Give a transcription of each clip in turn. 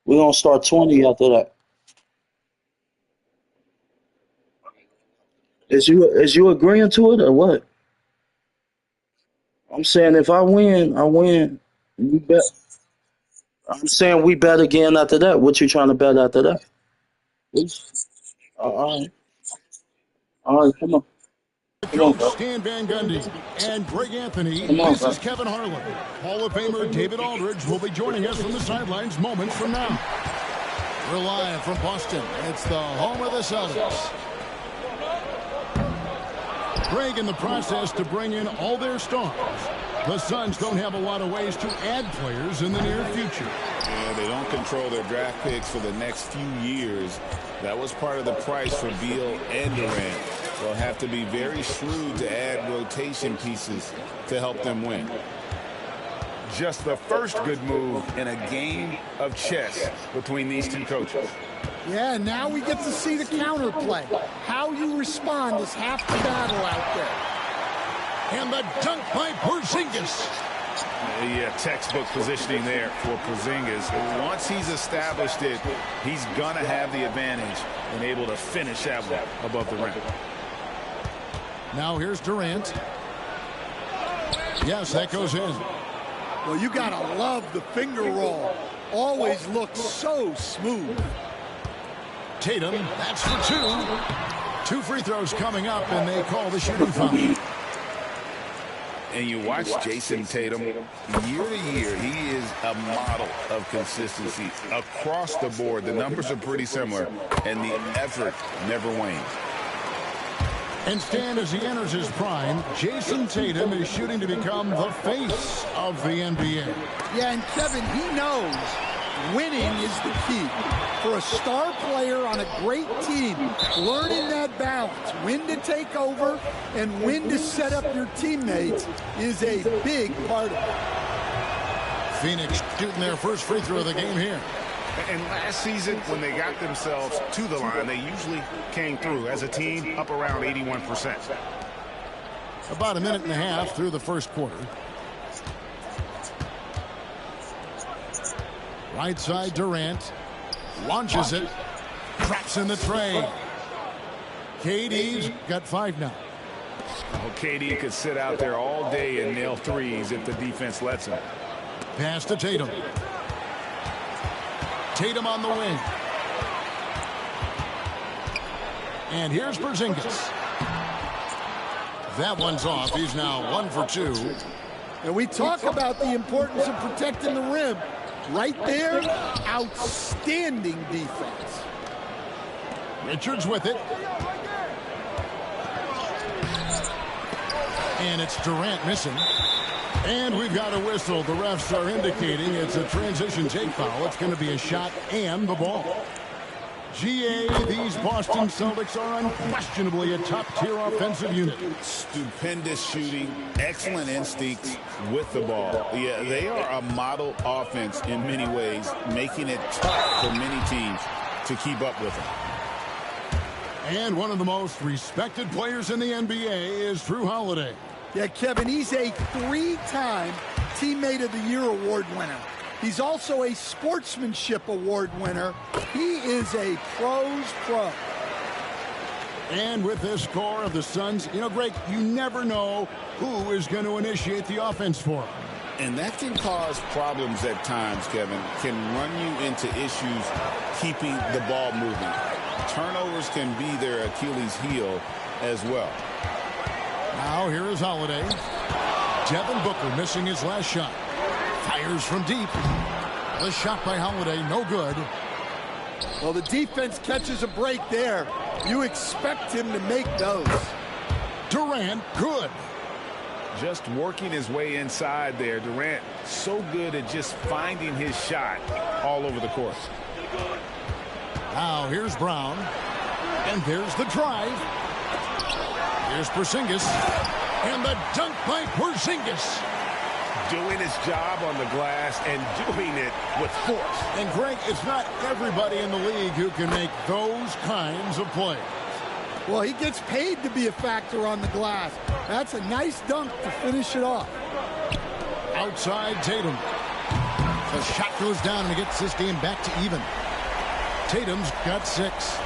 We're gonna start 20 after that. Is you agreeing to it or what? I'm saying if I win, I win. You bet. I'm saying we bet again after that. What you trying to bet after that? All right, all right, come on, Coach bro. Stan Van Gundy and Greg Anthony. Come on, This bro. is Kevin Harlan. Hall of Famer David Aldridge will be joining us from the sidelines moments from now. We're live from Boston. It's the home of the Celtics. Greg in the process to bring in all their stars. The Suns don't have a lot of ways to add players in the near future. Yeah, they don't control their draft picks for the next few years. That was part of the price for Beal and Durant. They'll have to be very shrewd to add rotation pieces to help them win. Just the first good move in a game of chess between these two coaches. Yeah, now we get to see the counterplay. How you respond is half the battle out there. And the dunk by Porzingis. Yeah, textbook positioning there for Porzingis. Once he's established it, he's going to have the advantage and able to finish that one above the rim. Now here's Durant. Yes, that goes in. Well, you got to love the finger roll. Always looks so smooth. Tatum, that's for two. 2 free throws coming up, and they call the shooting foul. And you watch Jason Tatum, year to year, he is a model of consistency. Across the board, the numbers are pretty similar, and the effort never wanes. And Stan, as he enters his prime, Jason Tatum is shooting to become the face of the NBA. Yeah, and Kevin, he knows winning is the key. For a star player on a great team, learning that balance, when to take over and when to set up your teammates is a big part of it. Phoenix shooting their first free throw of the game here. And last season, when they got themselves to the line, they usually came through as a team up around 81%. About a minute and a half through the first quarter. Right side Durant. Launches it. Traps in the tray. KD's got 5 now. Well, KD could sit out there all day and nail threes if the defense lets him. Pass to Tatum. Tatum on the wing. And here's Porzingis. That one's off. He's now 1 for 2. And we talk about the importance of protecting the rim. Right there, outstanding defense. Richards with it. And it's Durant missing. And we've got a whistle. The refs are indicating it's a transition take foul. It's going to be a shot and the ball. GA, these Boston Celtics are unquestionably a top-tier offensive unit. Stupendous shooting, excellent instincts with the ball. Yeah, they are a model offense in many ways, making it tough for many teams to keep up with them. And one of the most respected players in the NBA is Drew Holiday. Yeah, Kevin, he's a 3-time Teammate of the Year award winner. He's also a Sportsmanship Award winner. He is a pro's pro. And with this score of the Suns, you know, Greg, you never know who is going to initiate the offense for them. And that can cause problems at times, Kevin. Can run you into issues keeping the ball moving. Turnovers can be their Achilles heel as well. Now here is Holiday. Devin Booker missing his last shot. Fires from deep. The shot by Holiday, no good. Well, the defense catches a break there. You expect him to make those. Durant, good. Just working his way inside there. Durant so good at just finding his shot all over the course. Now here's Brown. And there's the drive. Here's Porzingis. And the dunk by Porzingis. Doing his job on the glass and doing it with force. And Greg, it's not everybody in the league who can make those kinds of plays. Well, he gets paid to be a factor on the glass. That's a nice dunk to finish it off. Outside Tatum. The shot goes down and it gets this game back to even. Tatum's got 6.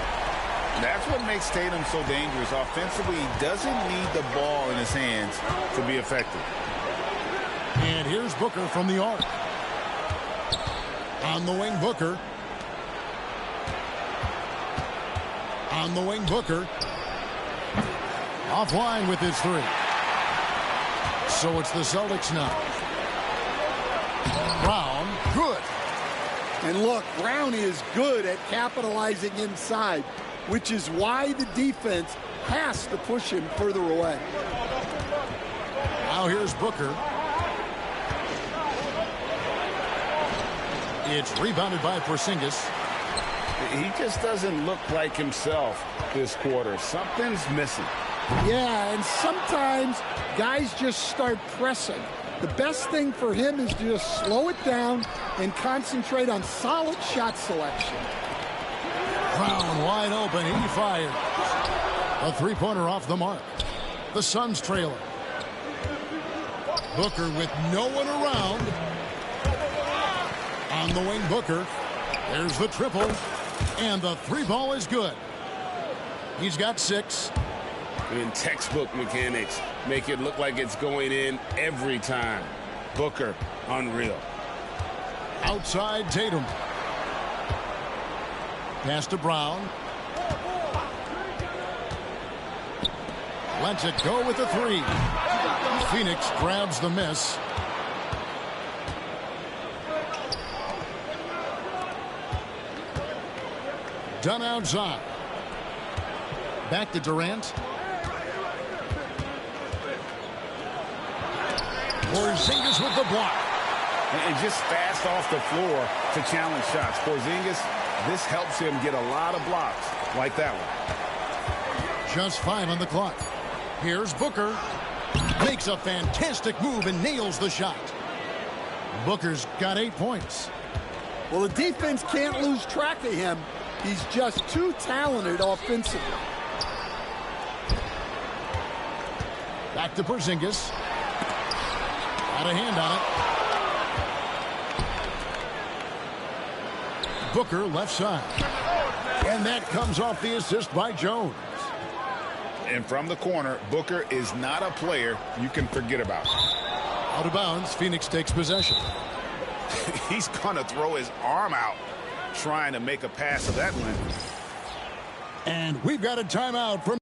That's what makes Tatum so dangerous. Offensively, he doesn't need the ball in his hands to be effective. And here's Booker from the arc. On the wing, Booker. On the wing, Booker. Offline with his 3. So it's the Celtics now. Brown, good. And look, Brown is good at capitalizing inside, which is why the defense has to push him further away. Now here's Booker. It's rebounded by Porzingis. He just doesn't look like himself this quarter. Something's missing. Yeah, and sometimes guys just start pressing. The best thing for him is to just slow it down and concentrate on solid shot selection. Brown wide open. He fires. A three-pointer off the mark. The Suns trailer. Booker with no one around. On the wing, Booker. There's the triple. And the 3-ball is good. He's got 6. In textbook mechanics, make it look like it's going in every time. Booker, unreal. Outside Tatum. Pass to Brown. Lets it go with the 3. Phoenix grabs the miss. Done outside. Back to Durant. Porzingis with the block. And just fast off the floor to challenge shots. Porzingis, this helps him get a lot of blocks like that one. Just 5 on the clock. Here's Booker. Makes a fantastic move and nails the shot. Booker's got 8 points. Well, the defense can't lose track of him. He's just too talented offensively. Back to Porzingis. Got a hand on it. Booker left side. And that comes off the assist by Jones. And from the corner, Booker is not a player you can forget about. Out of bounds, Phoenix takes possession. He's going to throw his arm out trying to make a pass of that length. And we've got a timeout from...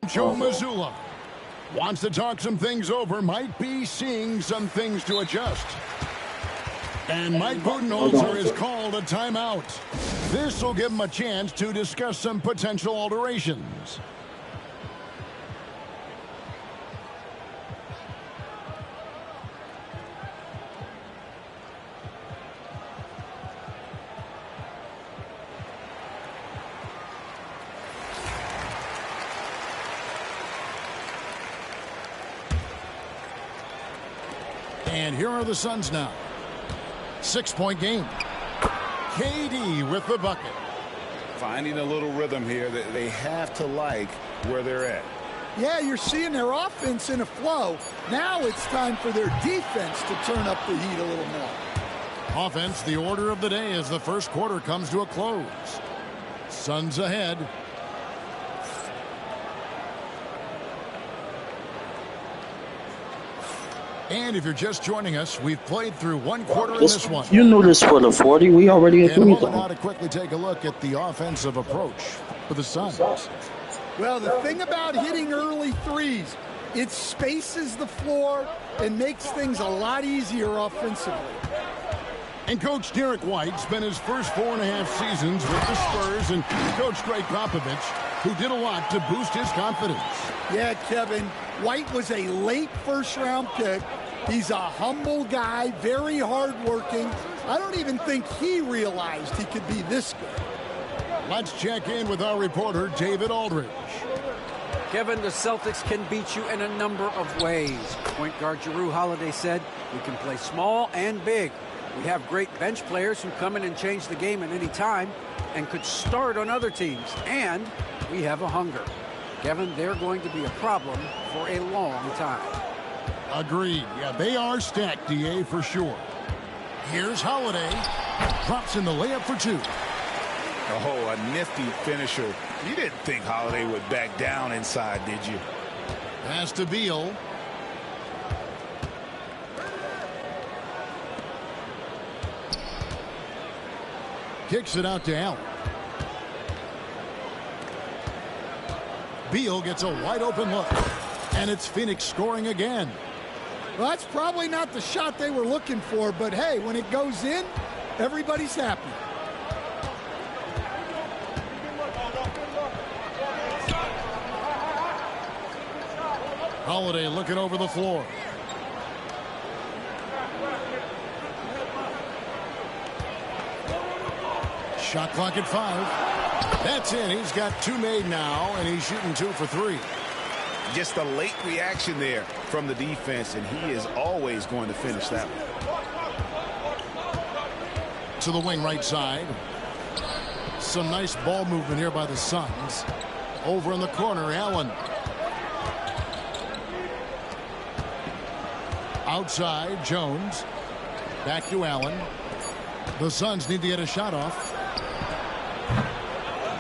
Joe Mazzulla wants to talk some things over, might be seeing some things to adjust. And Mike Budenholzer has called a timeout. This will give him a chance to discuss some potential alterations. And here are the Suns now. 6-point game. KD with the bucket. Finding a little rhythm here that they have to like where they're at. Yeah, you're seeing their offense in a flow. Now it's time for their defense to turn up the heat a little more. Offense, the order of the day as the first quarter comes to a close. Suns ahead. And if you're just joining us, we've played through one quarter in this one. You knew this for the 40. We already agreed And now on. to quickly take a look at the offensive approach for the Suns. Well, the thing about hitting early threes, it spaces the floor and makes things a lot easier offensively. And Coach Derek White spent his first 4.5 seasons with the Spurs and Coach Greg Popovich, who did a lot to boost his confidence. Yeah, Kevin, White was a late first-round pick. He's a humble guy, very hardworking. I don't even think he realized he could be this good. Let's check in with our reporter, David Aldridge. Kevin, the Celtics can beat you in a number of ways. Point guard Jrue Holiday said, we can play small and big. We have great bench players who come in and change the game at any time and could start on other teams. And we have a hunger. Kevin, they're going to be a problem for a long time. Agreed. Yeah, they are stacked, DA, for sure. Here's Holiday. Drops in the layup for two. Oh, a nifty finisher. You didn't think Holiday would back down inside, did you? Pass to Beal. Kicks it out to Allen. Beal gets a wide open look. And it's Phoenix scoring again. Well, that's probably not the shot they were looking for, but hey, when it goes in, everybody's happy. Holiday looking over the floor. Shot clock at 5. That's in. He's got 2 made now, and he's shooting 2 for 3. Just a late reaction there from the defense, and he is always going to finish that one. To the wing right side. Some nice ball movement here by the Suns. Over in the corner, Allen. Outside, Jones. Back to Allen. The Suns need to get a shot off.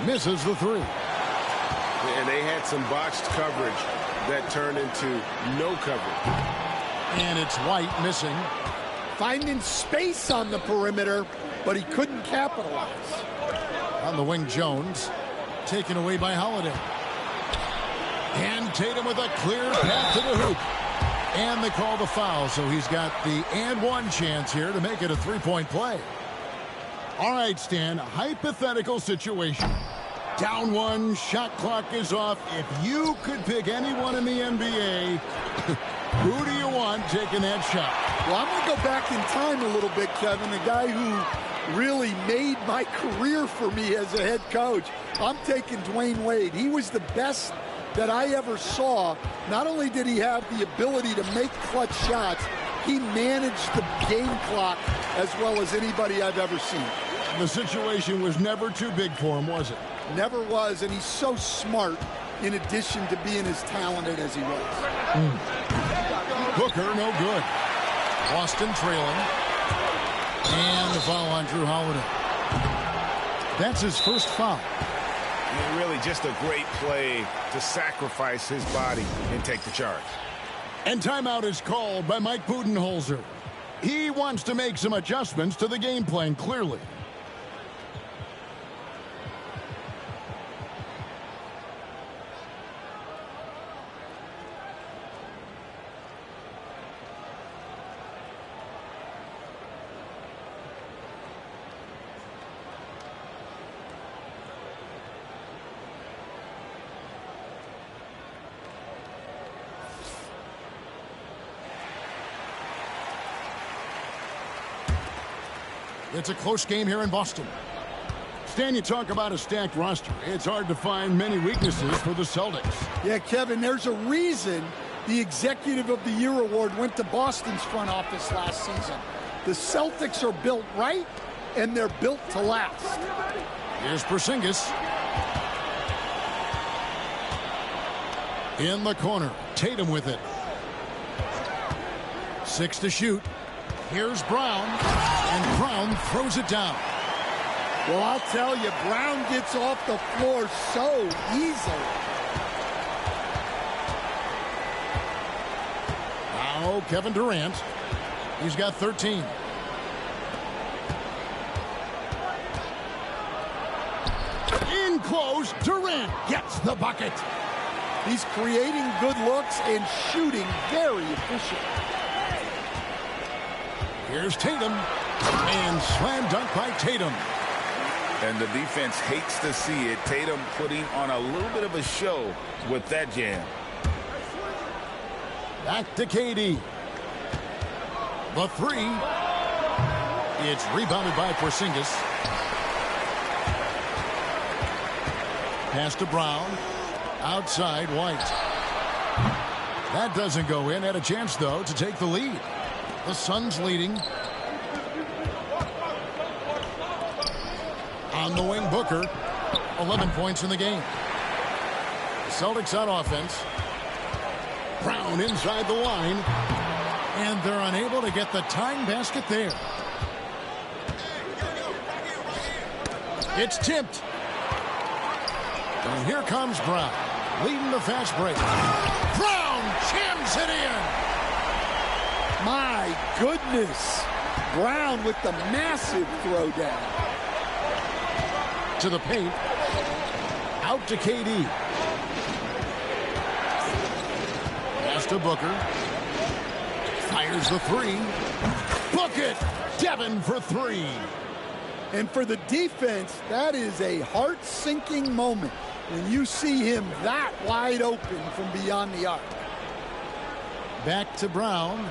Misses the 3. And they had some boxed coverage that turned into no coverage. And it's White missing. Finding space on the perimeter, but he couldn't capitalize. On the wing, Jones. Taken away by Holiday. And Tatum with a clear path to the hoop. And they call the foul, so he's got the and one chance here to make it a 3-point play. All right, Stan, hypothetical situation. Down 1, shot clock is off. If you could pick anyone in the NBA, who do you want taking that shot? Well, I'm going to go back in time a little bit, Kevin. The guy who really made my career for me as a head coach. I'm taking Dwayne Wade. He was the best that I ever saw. Not only did he have the ability to make clutch shots, he managed the game clock as well as anybody I've ever seen. The situation was never too big for him, was it? Never was, and he's so smart in addition to being as talented as he was. Booker, no good. Boston trailing. And the foul on Jrue Holiday. That's his first foul. And really just a great play to sacrifice his body and take the charge. And timeout is called by Mike Budenholzer. He wants to make some adjustments to the game plan, clearly. It's a close game here in Boston. Stan, you talk about a stacked roster. It's hard to find many weaknesses for the Celtics. Yeah, Kevin, there's a reason the Executive of the Year award went to Boston's front office last season. The Celtics are built right, and they're built to last. Here's Porzingis. In the corner, Tatum with it. 6 to shoot. Here's Brown, and Brown throws it down. Well, I'll tell you, Brown gets off the floor so easily. Now Kevin Durant. He's got 13. In close, Durant gets the bucket. He's creating good looks and shooting very efficient. Here's Tatum, and slam dunk by Tatum. And the defense hates to see it. Tatum putting on a little bit of a show with that jam. Back to KD. The three. It's rebounded by Porzingis. Pass to Brown. Outside, White. That doesn't go in. Had a chance, though, to take the lead. The Suns leading. On the wing, Booker. 11 points in the game. The Celtics on offense. Brown inside the line. And they're unable to get the tying basket there. It's tipped. And here comes Brown, leading the fast break. Brown jams it in. My goodness. Brown with the massive throwdown. To the paint. Out to KD. Pass to Booker. Fires the three. Book it. Devin for three. And for the defense, that is a heart-sinking moment when you see him that wide open from beyond the arc. Back to Brown.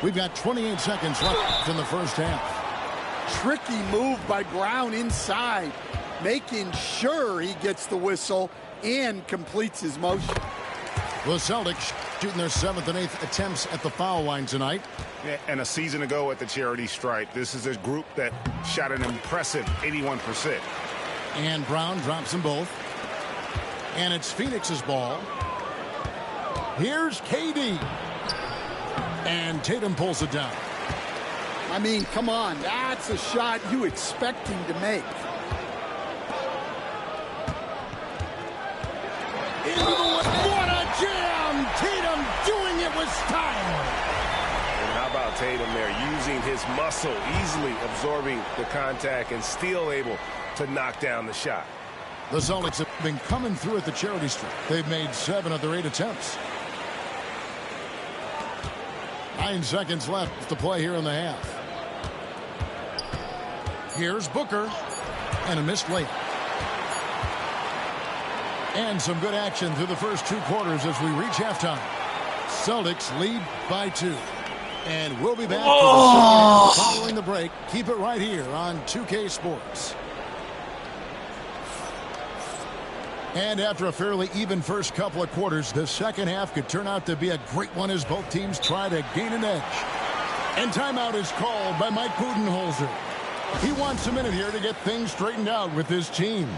We've got 28 seconds left in the first half. Tricky move by Brown inside, making sure he gets the whistle and completes his motion. The Celtics shooting their 7th and 8th attempts at the foul line tonight. Yeah, and a season ago at the charity stripe, this is a group that shot an impressive 81%. And Brown drops them both. And it's Phoenix's ball. Here's KD. And Tatum pulls it down. I mean, come on, that's a shot you expect him to make. Into the what a jam! Tatum doing it with style. And how about Tatum there, using his muscle, easily absorbing the contact and still able to knock down the shot. The Celtics have been coming through at the charity stripe. They've made 7 of their 8 attempts. 9 seconds left to play here in the half. Here's Booker. And a missed layup. And some good action through the first 2 quarters as we reach halftime. Celtics lead by 2. And we'll be back for the second half following the break. Keep it right here on 2K Sports. And after a fairly even first couple of quarters, the second half could turn out to be a great one as both teams try to gain an edge. And timeout is called by Mike Budenholzer. He wants a minute here to get things straightened out with his team.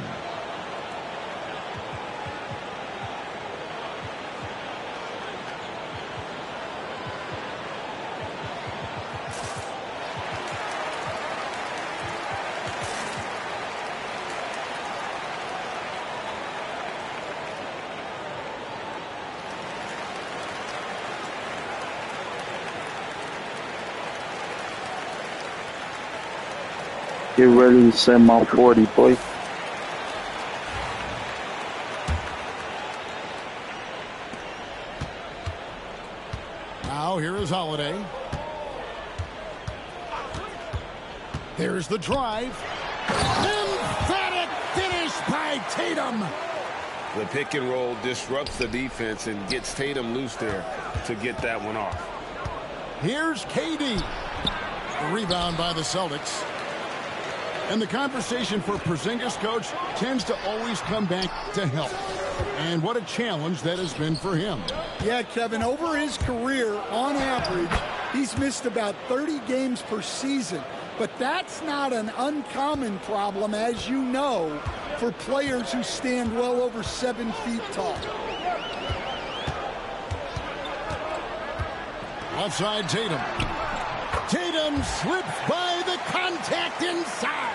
Get ready to send my 40, boy. Now here is Holiday. Here's the drive. Emphatic finish by Tatum. The pick and roll disrupts the defense and gets Tatum loose there to get that one off. Here's KD. The rebound by the Celtics. And the conversation for Porzingis, coach, tends to always come back to health. And what a challenge that has been for him. Yeah, Kevin, over his career, on average, he's missed about 30 games per season. But that's not an uncommon problem, as you know, for players who stand well over 7 feet tall. Left side, Tatum. Tatum slips by the contact inside.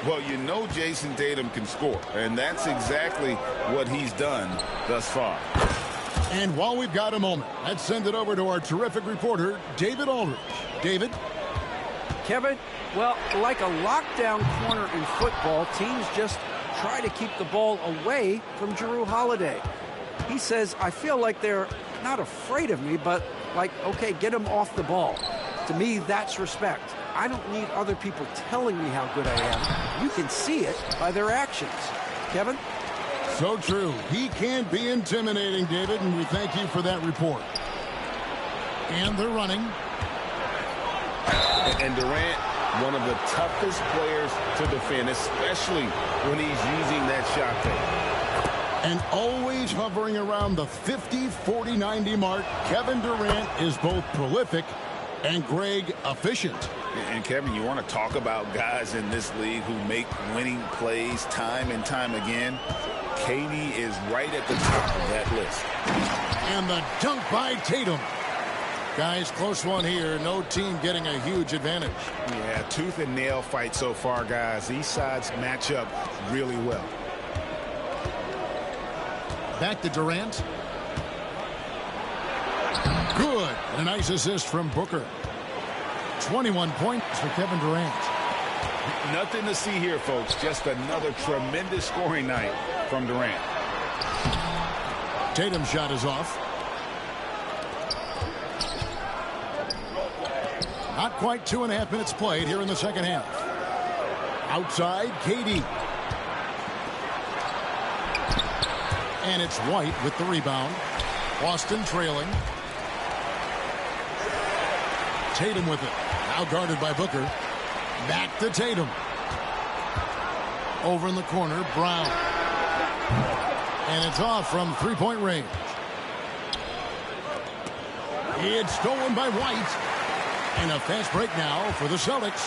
Well, you know Jason Tatum can score, and that's exactly what he's done thus far. And while we've got a moment, let's send it over to our terrific reporter, David Aldridge. David? Kevin, well, like a lockdown corner in football, teams just try to keep the ball away from Jrue Holiday. He says, I feel like they're not afraid of me, but like, okay, get him off the ball. To me, that's respect. I don't need other people telling me how good I am. You can see it by their actions. Kevin? So true. He can be intimidating, David, and we thank you for that report. And they're running. And Durant, one of the toughest players to defend, especially when he's using that shot fake. And always hovering around the 50, 40, 90 mark, Kevin Durant is both prolific and, Greg, efficient. And, Kevin, you want to talk about guys in this league who make winning plays time and time again? KD is right at the top of that list. And the dunk by Tatum. Guys, close one here. No team getting a huge advantage. Yeah, tooth and nail fight so far, guys. These sides match up really well. Back to Durant. Good. A nice assist from Booker. 21 points for Kevin Durant. Nothing to see here, folks. Just another tremendous scoring night from Durant. Tatum's shot is off. Not quite 2.5 minutes played here in the second half. Outside, KD. And it's White with the rebound. Boston trailing. Tatum with it. Now guarded by Booker. Back to Tatum. Over in the corner, Brown. And it's off from three-point range. It's stolen by White. And a fast break now for the Celtics.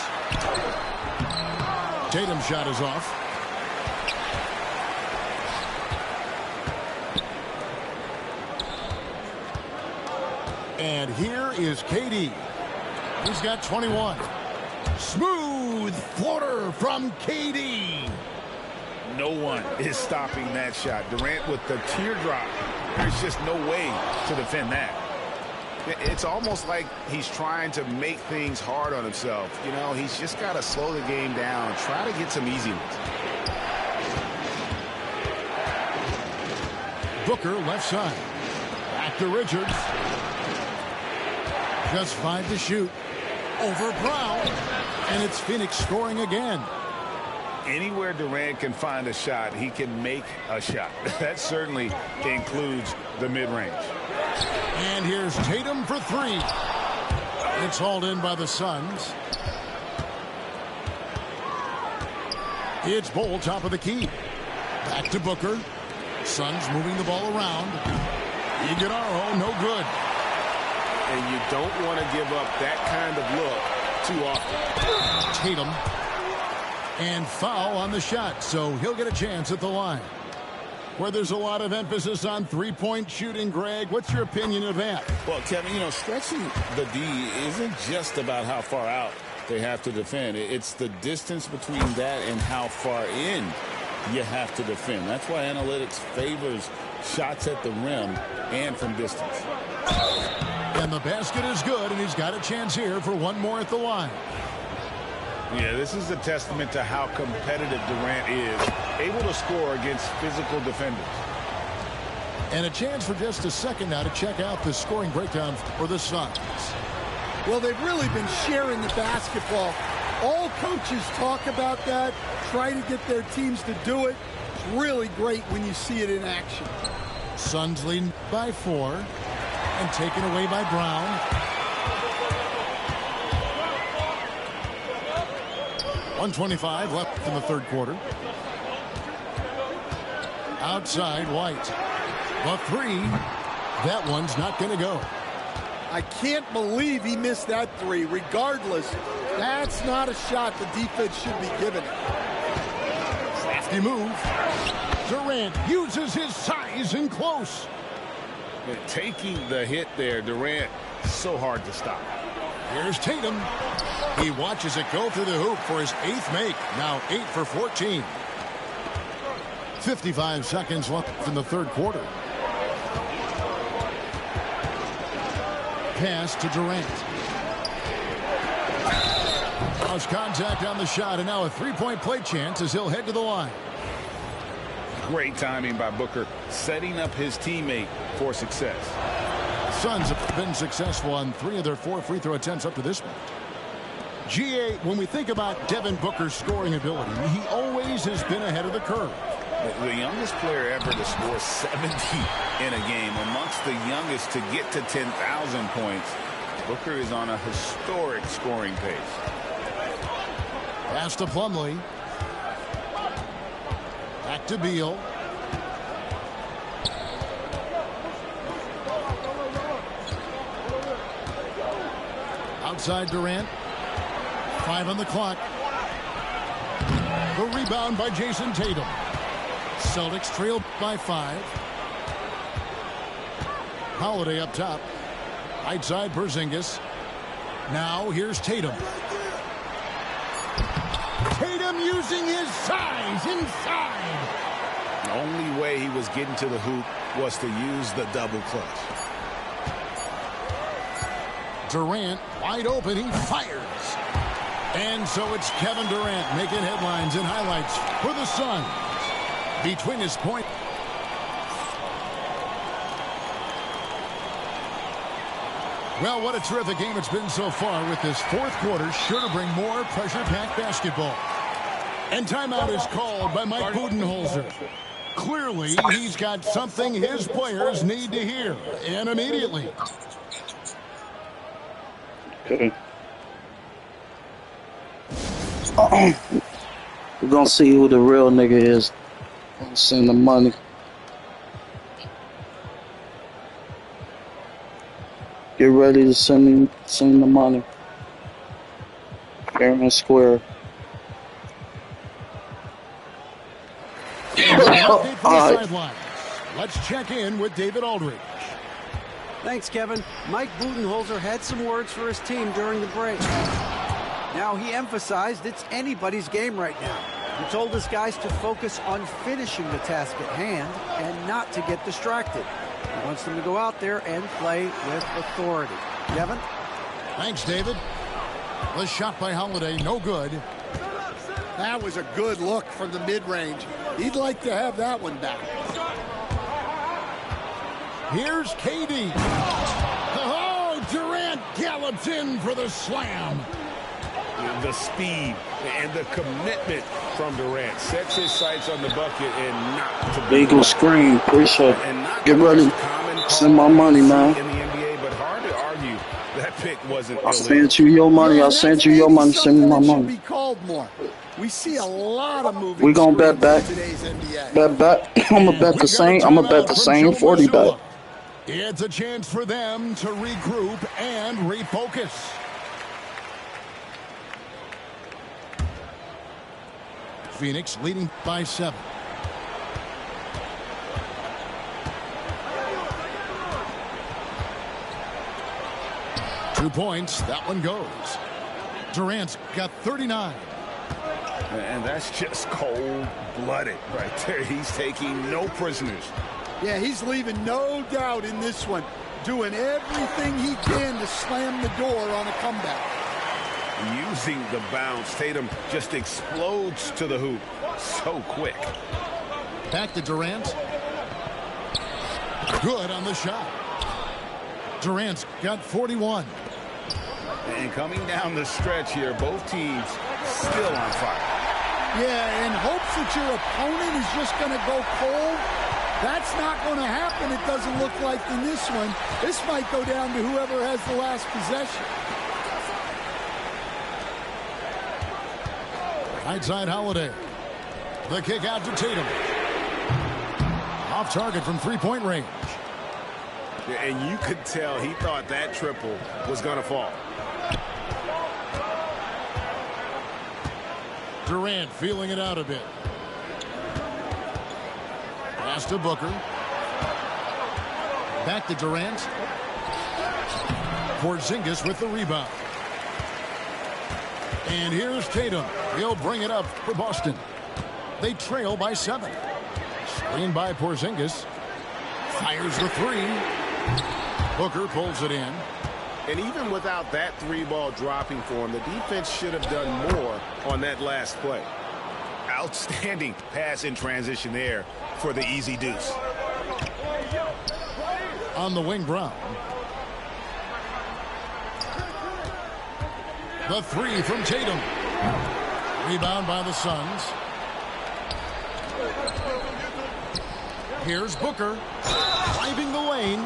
Tatum's shot is off. And here is KD. He's got 21. Smooth floater from KD. No one is stopping that shot. Durant with the teardrop. There's just no way to defend that. It's almost like he's trying to make things hard on himself. You know, he's just got to slow the game down, try to get some easy ones. Booker left side. Back to Richards. Just 5 to shoot. Over Brown. And it's Phoenix scoring again. Anywhere Durant can find a shot, he can make a shot. That certainly includes the mid-range. And here's Tatum for 3. It's hauled in by the Suns. It's Bol, top of the key. Back to Booker. Suns moving the ball around. Iguodala, no good. And you don't want to give up that kind of look too often. Tatum. And foul on the shot, so he'll get a chance at the line. Where there's a lot of emphasis on three-point shooting, Greg, what's your opinion of that? Well, Kevin, you know, stretching the D isn't just about how far out they have to defend. It's the distance between that and how far in you have to defend. That's why analytics favors shots at the rim and from distance. And the basket is good, and he's got a chance here for one more at the line. Yeah, this is a testament to how competitive Durant is, able to score against physical defenders. And a chance for just a second now to check out the scoring breakdown for the Suns. Well, they've really been sharing the basketball. All coaches talk about that, try to get their teams to do it. It's really great when you see it in action. Suns leading by 4 and taken away by Brown. 1:25 left in the third quarter. Outside White. The three. That one's not going to go. I can't believe he missed that three. Regardless, that's not a shot the defense should be giving it. Crafty move. Durant uses his size in close. Taking the hit there, Durant, so hard to stop. Here's Tatum. He watches it go through the hoop for his 8th make. Now 8 for 14. 55 seconds left in the third quarter. Pass to Durant. Lost contact on the shot, and now a three-point play chance as he'll head to the line. Great timing by Booker, setting up his teammate for success. Suns have been successful on 3 of their 4 free throw attempts up to this point. GA, when we think about Devin Booker's scoring ability, he always has been ahead of the curve. The youngest player ever to score 70 in a game, amongst the youngest to get to 10,000 points. Booker is on a historic scoring pace. Pass to Plumlee. Back to Beal. Outside Durant. 5 on the clock. The rebound by Jason Tatum. Celtics trail by 5. Holiday up top. Right side Porzingis. Now here's Tatum. Tatum using his size inside. The only way he was getting to the hoop was to use the double clutch. Durant wide open. He fires. And so it's Kevin Durant making headlines and highlights for the Suns. Between his point. Well, what a terrific game it's been so far, with this fourth quarter sure to bring more pressure-packed basketball. And timeout is called by Mike Budenholzer. Clearly, he's got something his players need to hear, and immediately. Okay. We're gonna see who the real nigga is. Send the money. Get ready to send the money. Fair and square. Sidelines. Let's check in with David Aldridge. Thanks, Kevin. Mike Budenholzer had some words for his team during the break. Now, he emphasized it's anybody's game right now. He told his guys to focus on finishing the task at hand and not to get distracted. He wants them to go out there and play with authority. Kevin? Thanks, David. The shot by Holiday, no good. That was a good look from the mid-range. He'd like to have that one back. Here's KD. Oh, Durant gallops in for the slam. The speed and the commitment from Durant sets his sights on the bucket and not to be. Eagle screen. Appreciate it. Get ready. Send my money, man. In the NBA, but hard to argue that pick wasn't. I sent you your money. I sent you your money. Send me my money. Be called more. We see a lot of moving. We gonna bet back. Bet back. I'm gonna bet the same. I'm gonna bet the same 40 back. It's a chance for them to regroup and refocus. Phoenix leading by 7. Two points. That one goes. Durant's got 39. And that's just cold-blooded right there. He's taking no prisoners. Yeah, he's leaving no doubt in this one. Doing everything he can to slam the door on a comeback. Using the bounce, Tatum just explodes to the hoop so quick. Back to Durant. Good on the shot. Durant's got 41. And coming down the stretch here, both teams still on fire. Yeah, in hopes that your opponent is just going to go cold. That's not going to happen, it doesn't look like, in this one. This might go down to whoever has the last possession. Right side Holiday. The kick out to Tatum. Off target from three-point range. And you could tell he thought that triple was going to fall. Durant feeling it out a bit. Pass to Booker. Back to Durant. Porzingis with the rebound. And here's Tatum. He'll bring it up for Boston. They trail by 7. Screen by Porzingis. Fires the three. Booker pulls it in. And even without that three ball dropping for him, the defense should have done more on that last play. Outstanding pass in transition there for the easy deuce. On the wing, Brown. The three from Tatum. Rebound by the Suns. Here's Booker. Driving the lane.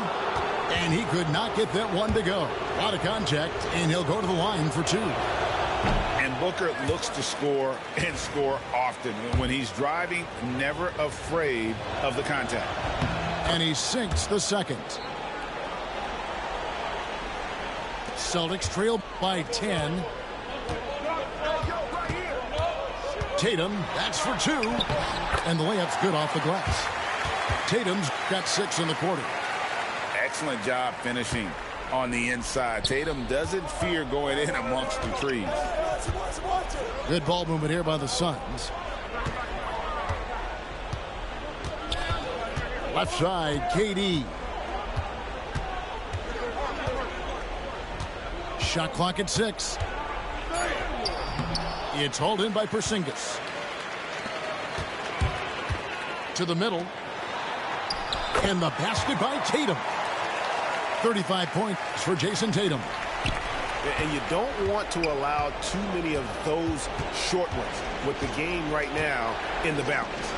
And he could not get that one to go. A lot of contact, and he'll go to the line for 2. And Booker looks to score and score often. When he's driving, never afraid of the contact. And he sinks the second. Celtics trail by 10. Tatum, that's for 2. And the layup's good off the glass. Tatum's got 6 in the quarter. Excellent job finishing on the inside. Tatum doesn't fear going in amongst the trees. Good ball movement here by the Suns. Left side, KD. Shot clock at 6. It's hauled in by Porzingis. To the middle. And the basket by Tatum. 35 points for Jason Tatum. And you don't want to allow too many of those short ones with the game right now in the balance.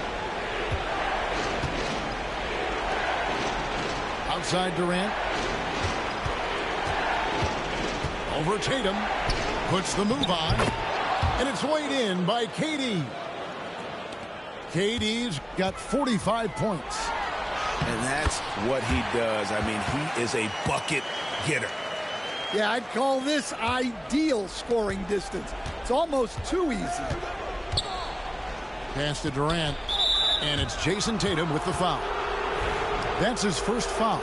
Outside Durant. Over Tatum. Puts the move on. And it's weighed in by KD. KD's got 45 points. And that's what he does. I mean, he is a bucket getter. Yeah, I'd call this ideal scoring distance. It's almost too easy. Pass to Durant. And it's Jason Tatum with the foul. That's his first foul.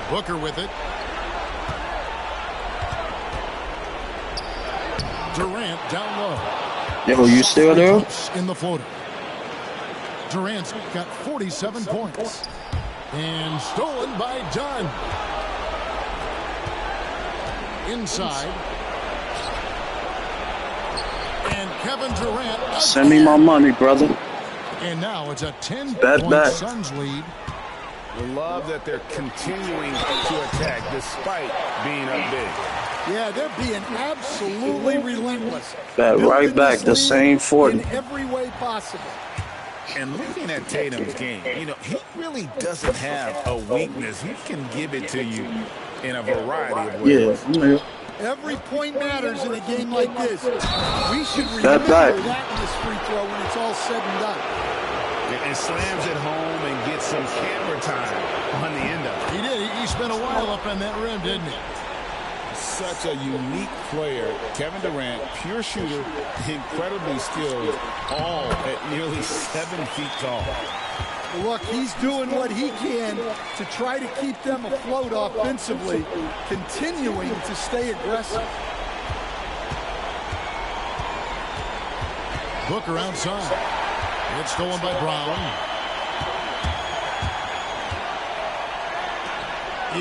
Booker with it. Durant down low. Yo, you still there? In the floater. Durant's got 47 points. And stolen by Dunn. Inside. And Kevin Durant. Send me my money, brother. And now it's a 10-point Suns lead. We love that they're continuing to attack despite being up big. Yeah, they're being absolutely relentless. Right back, the same 40. In every way possible. And looking at Tatum's game, you know, he really doesn't have a weakness. He can give it to you in a variety of ways. Yeah. Every point matters in a game like this. We should remember that in this free throw when it's all said and done. And slams it home and gets some camera time on the end of it. He did. He spent a while up on that rim, didn't he? Such a unique player. Kevin Durant, pure shooter, incredibly skilled, all at nearly 7 feet tall. Look, he's doing what he can to try to keep them afloat offensively, continuing to stay aggressive. Booker outside. It's stolen by Brown.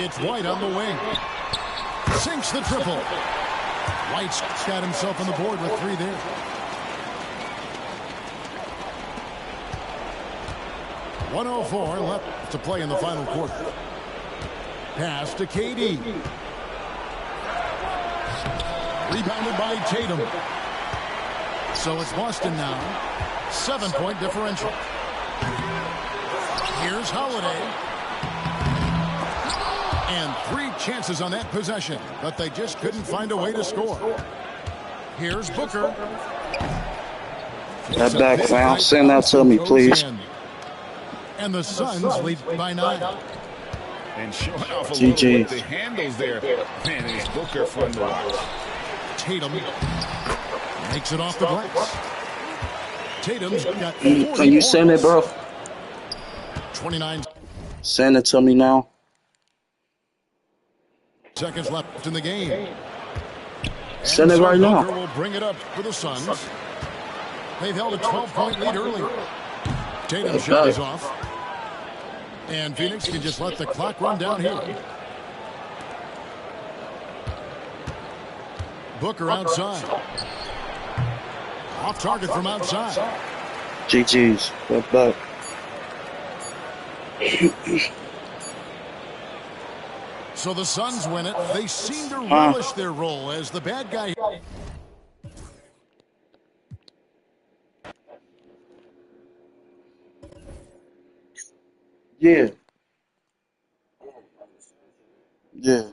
It's White on the wing. Sinks the triple. White's got himself on the board with 3 there. .104 left to play in the final quarter. Pass to KD. Rebounded by Tatum. So it's Boston now. 7-point differential. Here's Holiday. And 3 chances on that possession, but they just couldn't find a way to score. Here's Booker. That back foul. Send that to me, please. And the Suns lead by 9. And showing off a little with the handles there. Man, is Booker fun to watch. Tatum makes it off the glass. Tatum's got 40 Can you send it, bro? 29 Send it to me now. seconds left in the game. Send it right now. Booker will bring it up for the Suns. They've held a 12-point lead earlier. Tatum's shot is off. And Phoenix can just let the clock run down here. Booker outside. Off target from outside. GG's. Get back. So the Suns win it. They seem to relish their role as the bad guy. Yeah. Yeah.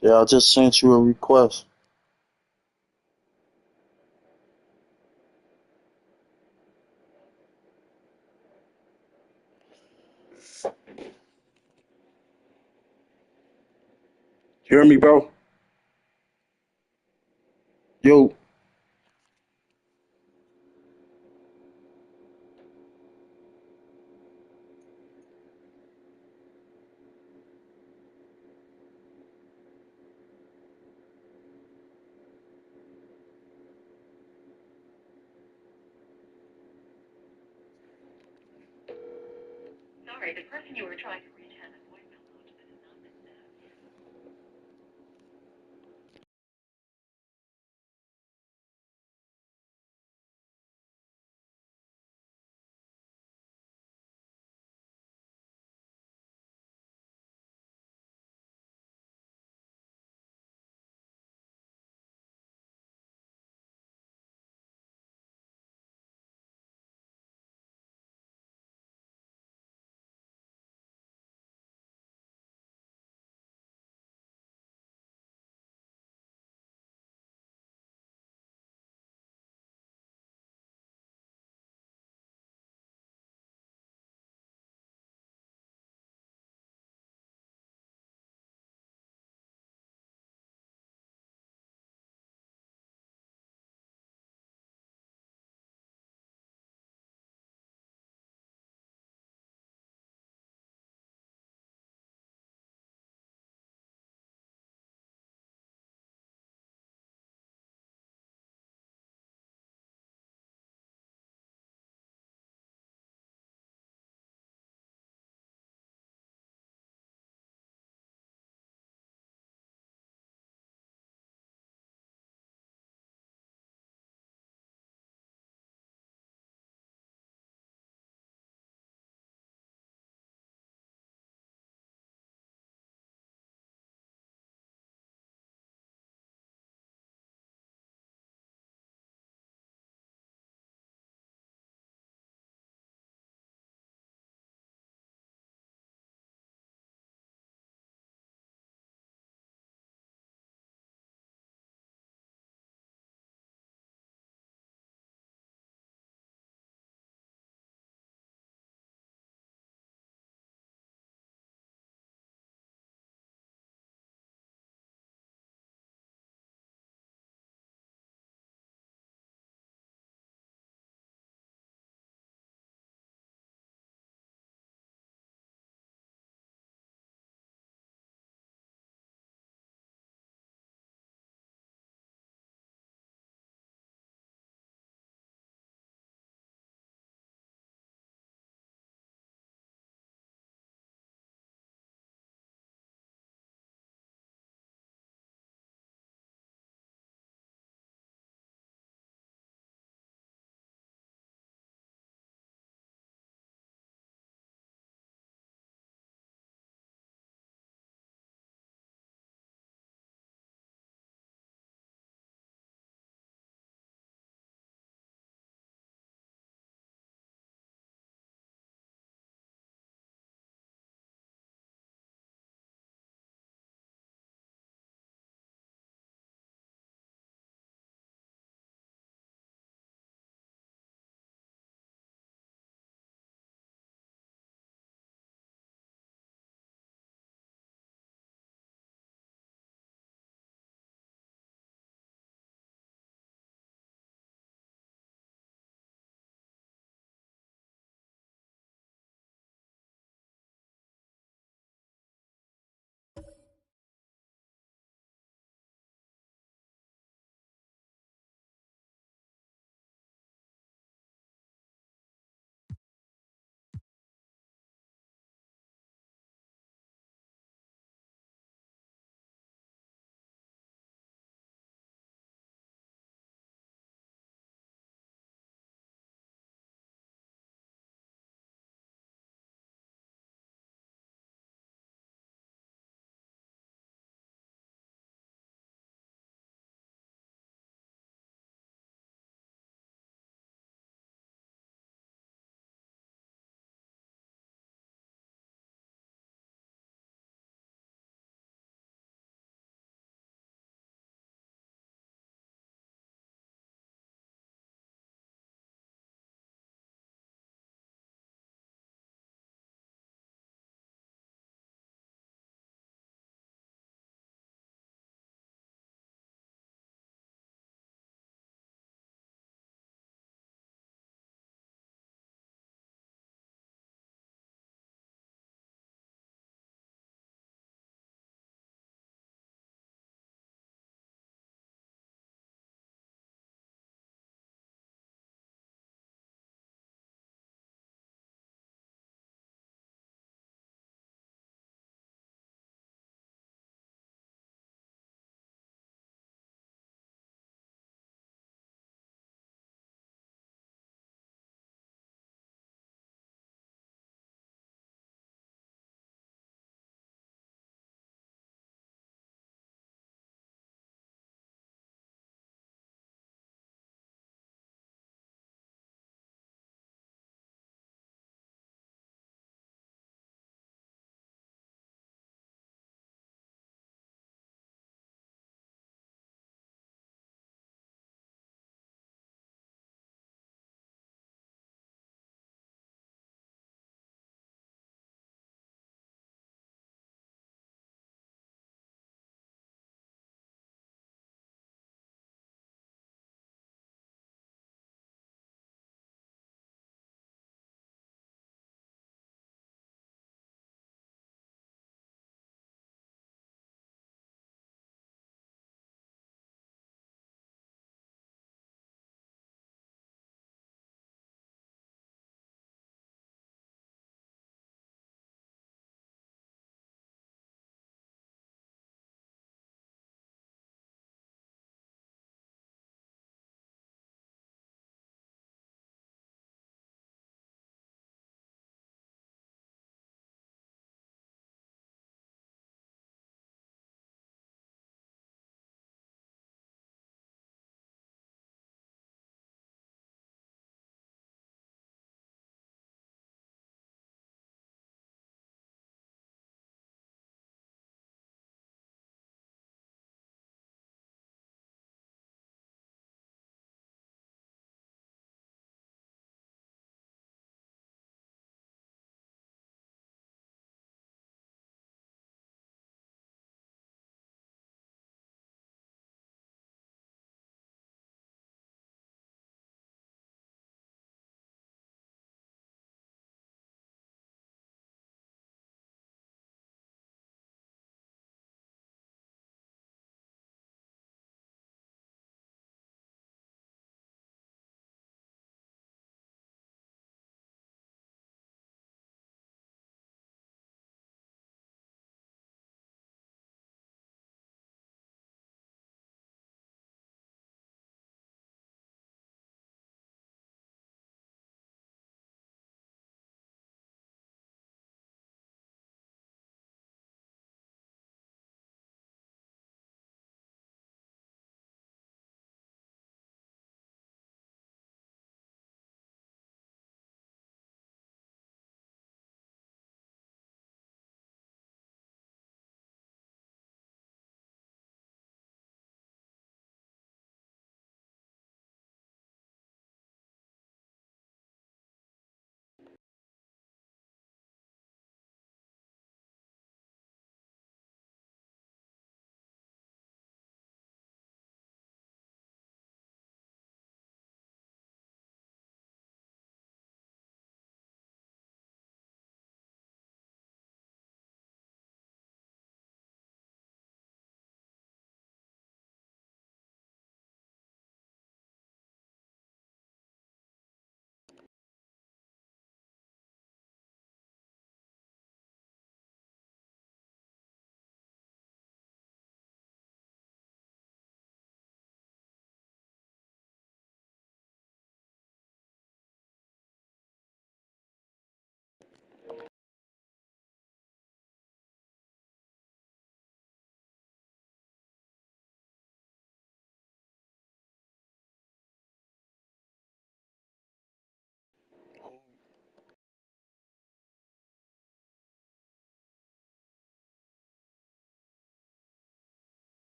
Yeah, I just sent you a request. Hear me, bro? Yo. Sorry, the person you were trying to reach has a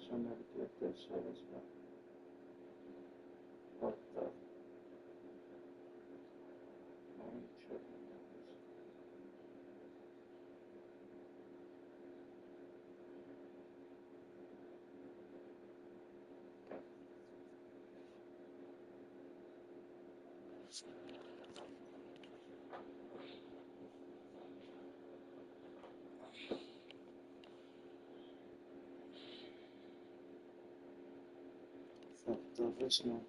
Somebody get this shit as well. What the? I ain't tripping. Fucked up, it's not.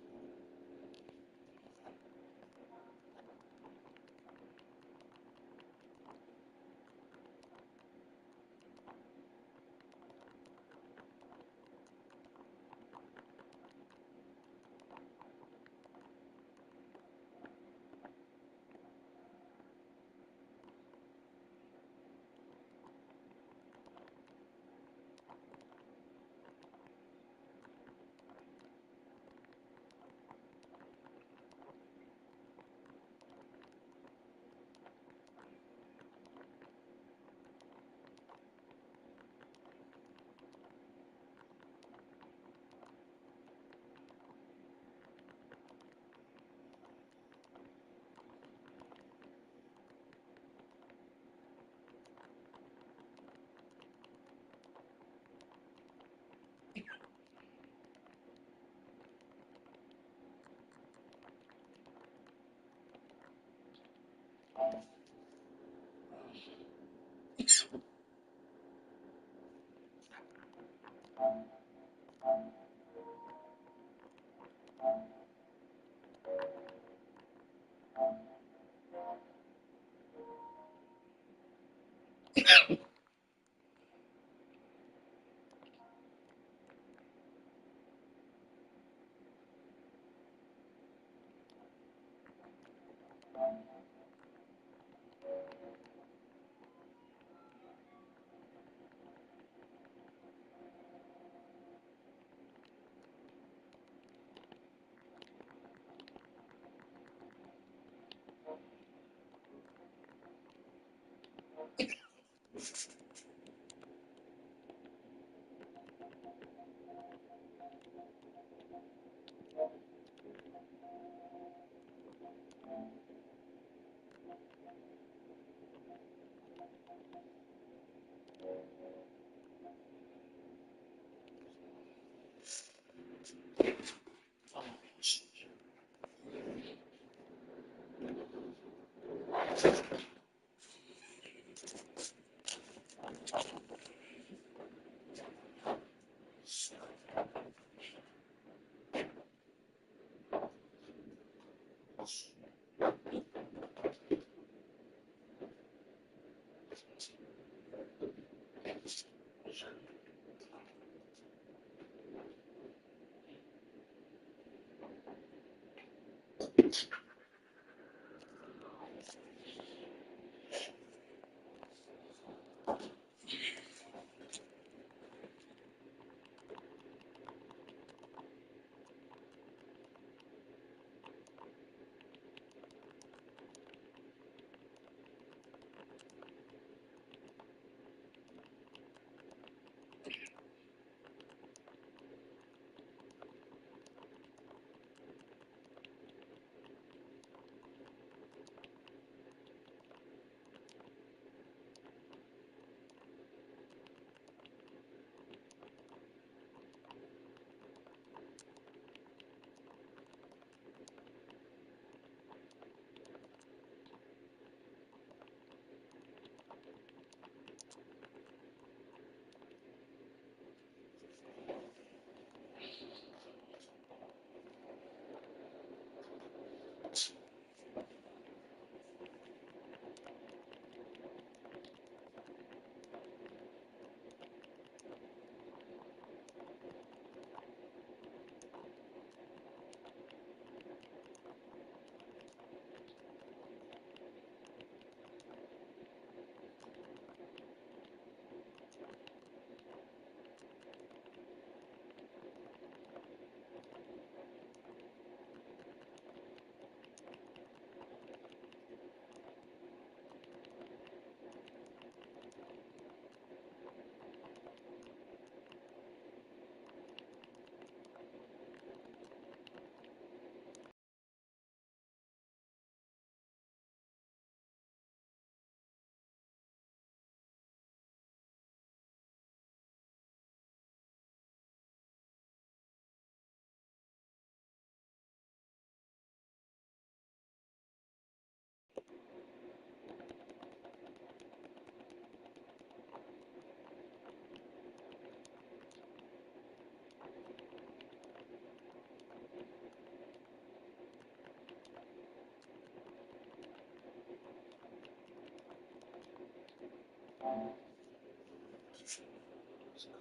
It's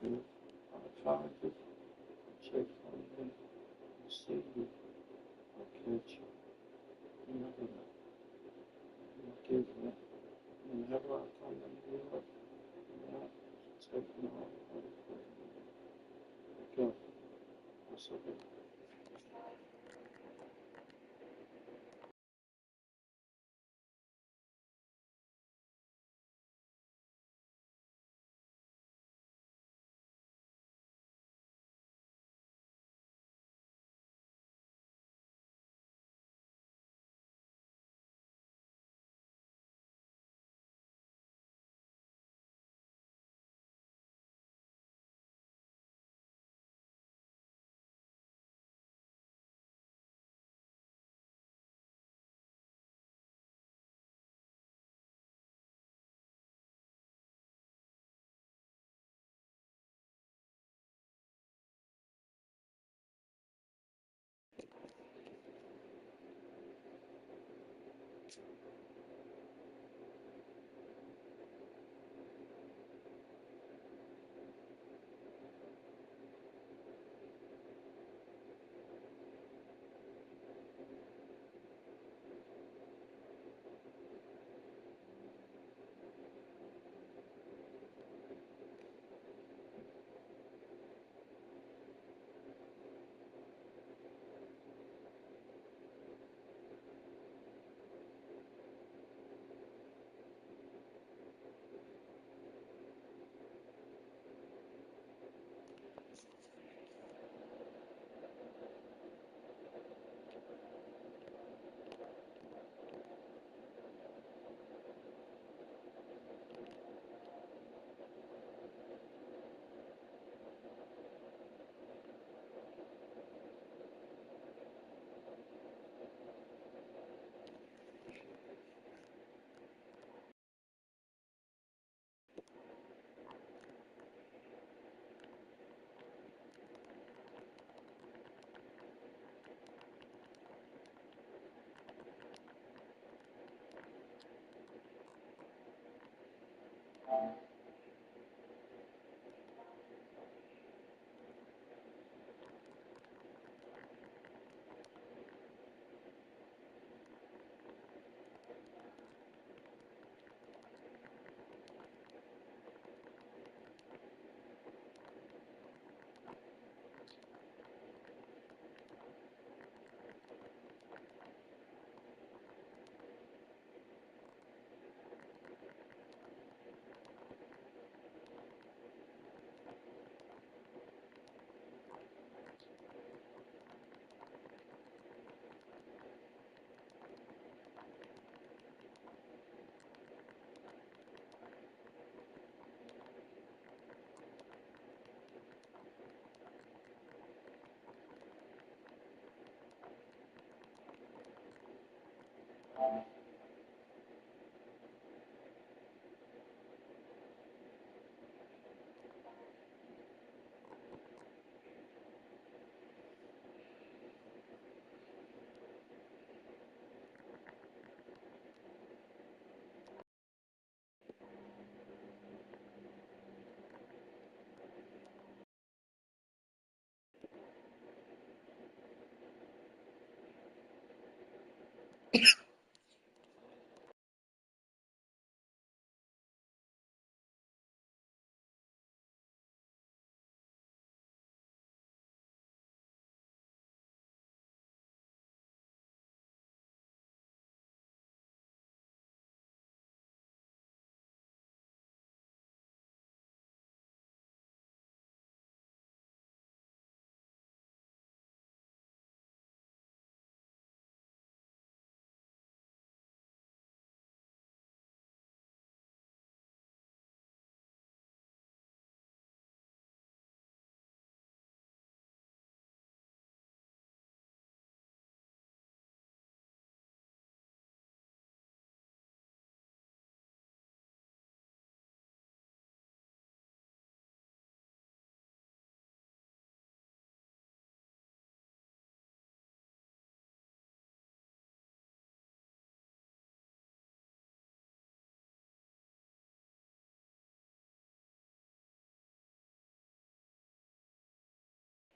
cool. I find it. Check on me. See you. I'll catch you. You never know. You give me. Whenever I come in here, take me all the way. Okay. That's okay.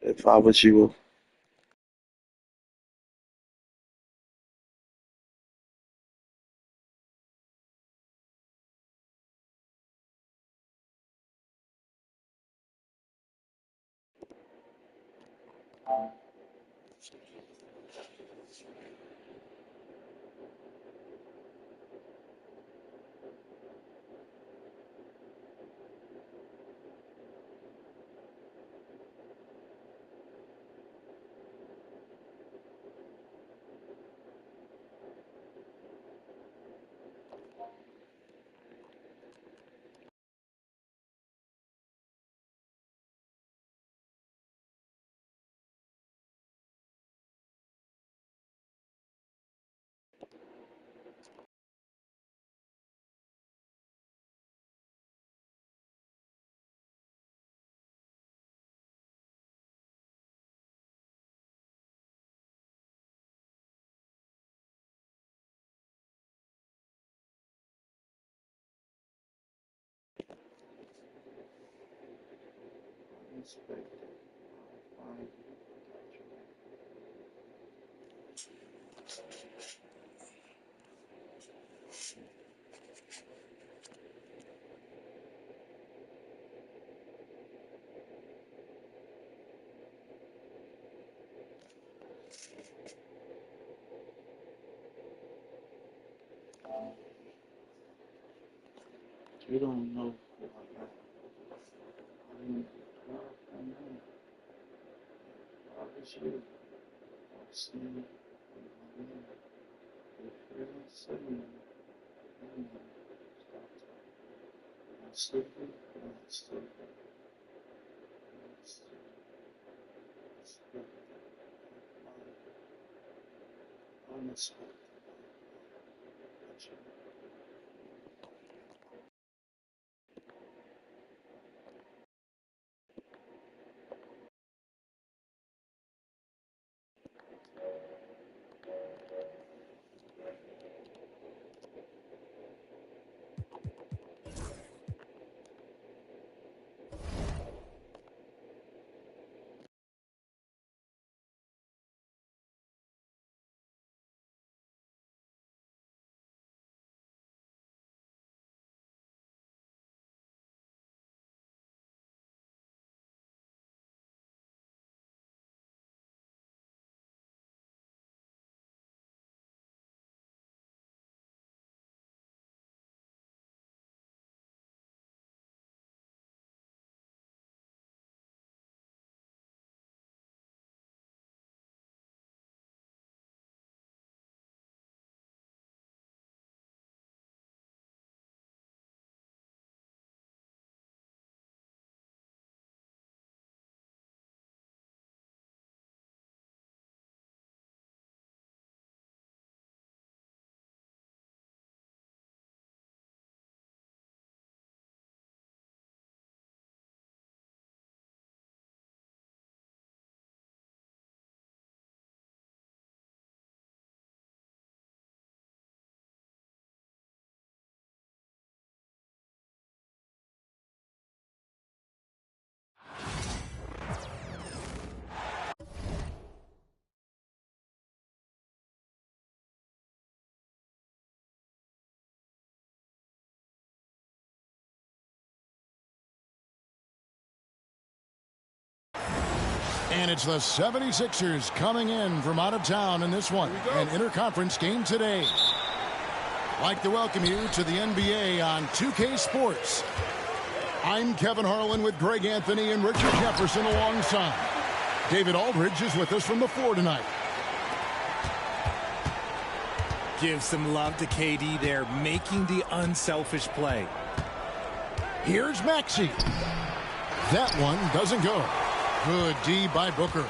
if I was you. Unexpected. Fine. You don't know who I am. I'm I know. I was you. I've seen it in my name. If you're not saying it, stop talking. Not stupid, not stupid, not stupid, stupid. Unexpected. Gotcha. And it's the 76ers coming in from out of town in this one, an interconference game today. I'd like to welcome you to the NBA on 2K Sports. I'm Kevin Harlan with Greg Anthony and Richard Jefferson alongside. David Aldridge is with us from the floor tonight. Give some love to KD there, making the unselfish play. Here's Maxey. That one doesn't go. Good D by Booker.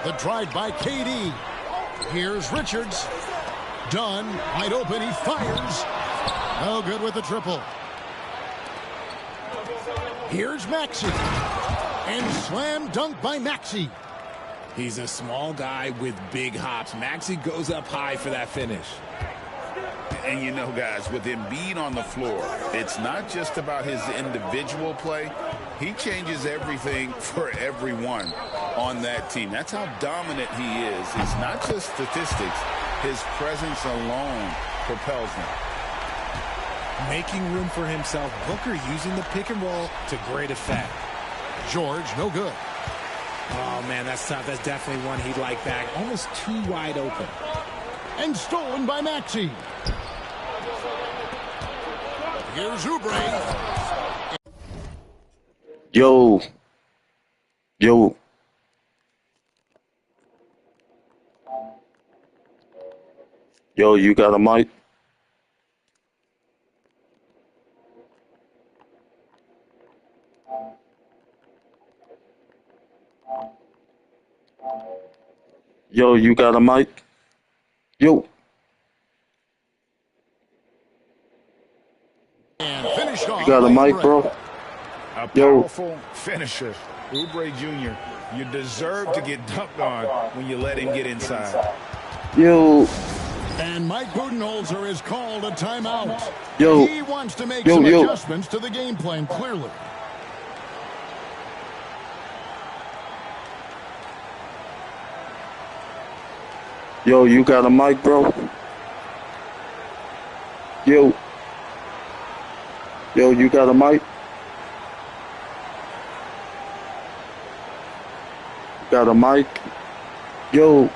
The drive by KD. Here's Richards. Dunn, wide open, he fires. No good with the triple. Here's Maxey. And slam dunk by Maxey. He's a small guy with big hops. Maxey goes up high for that finish. And you know, guys, with Embiid on the floor, it's not just about his individual play. He changes everything for everyone on that team. That's how dominant he is. It's not just statistics. His presence alone propels them. Making room for himself. Booker using the pick and roll to great effect. George, no good. Oh, man, that's tough. That's definitely one he'd like back. Almost too wide open. And stolen by Maxey. Here's Oubre. Yo. Yo. Yo, you got a mic? Yo, you got a mic? Yo. And finished off. You got a mic, bro? A Yo. powerful finisher. Oubre Jr., you deserve to get dunked on when you let him get inside. Yo. And Mike Budenholzer is called a timeout. Yo. He wants to make some adjustments to the game plan, clearly. Yo, you got a mic, bro? Yo. Yo, you got a mic? Got a mic? Yo.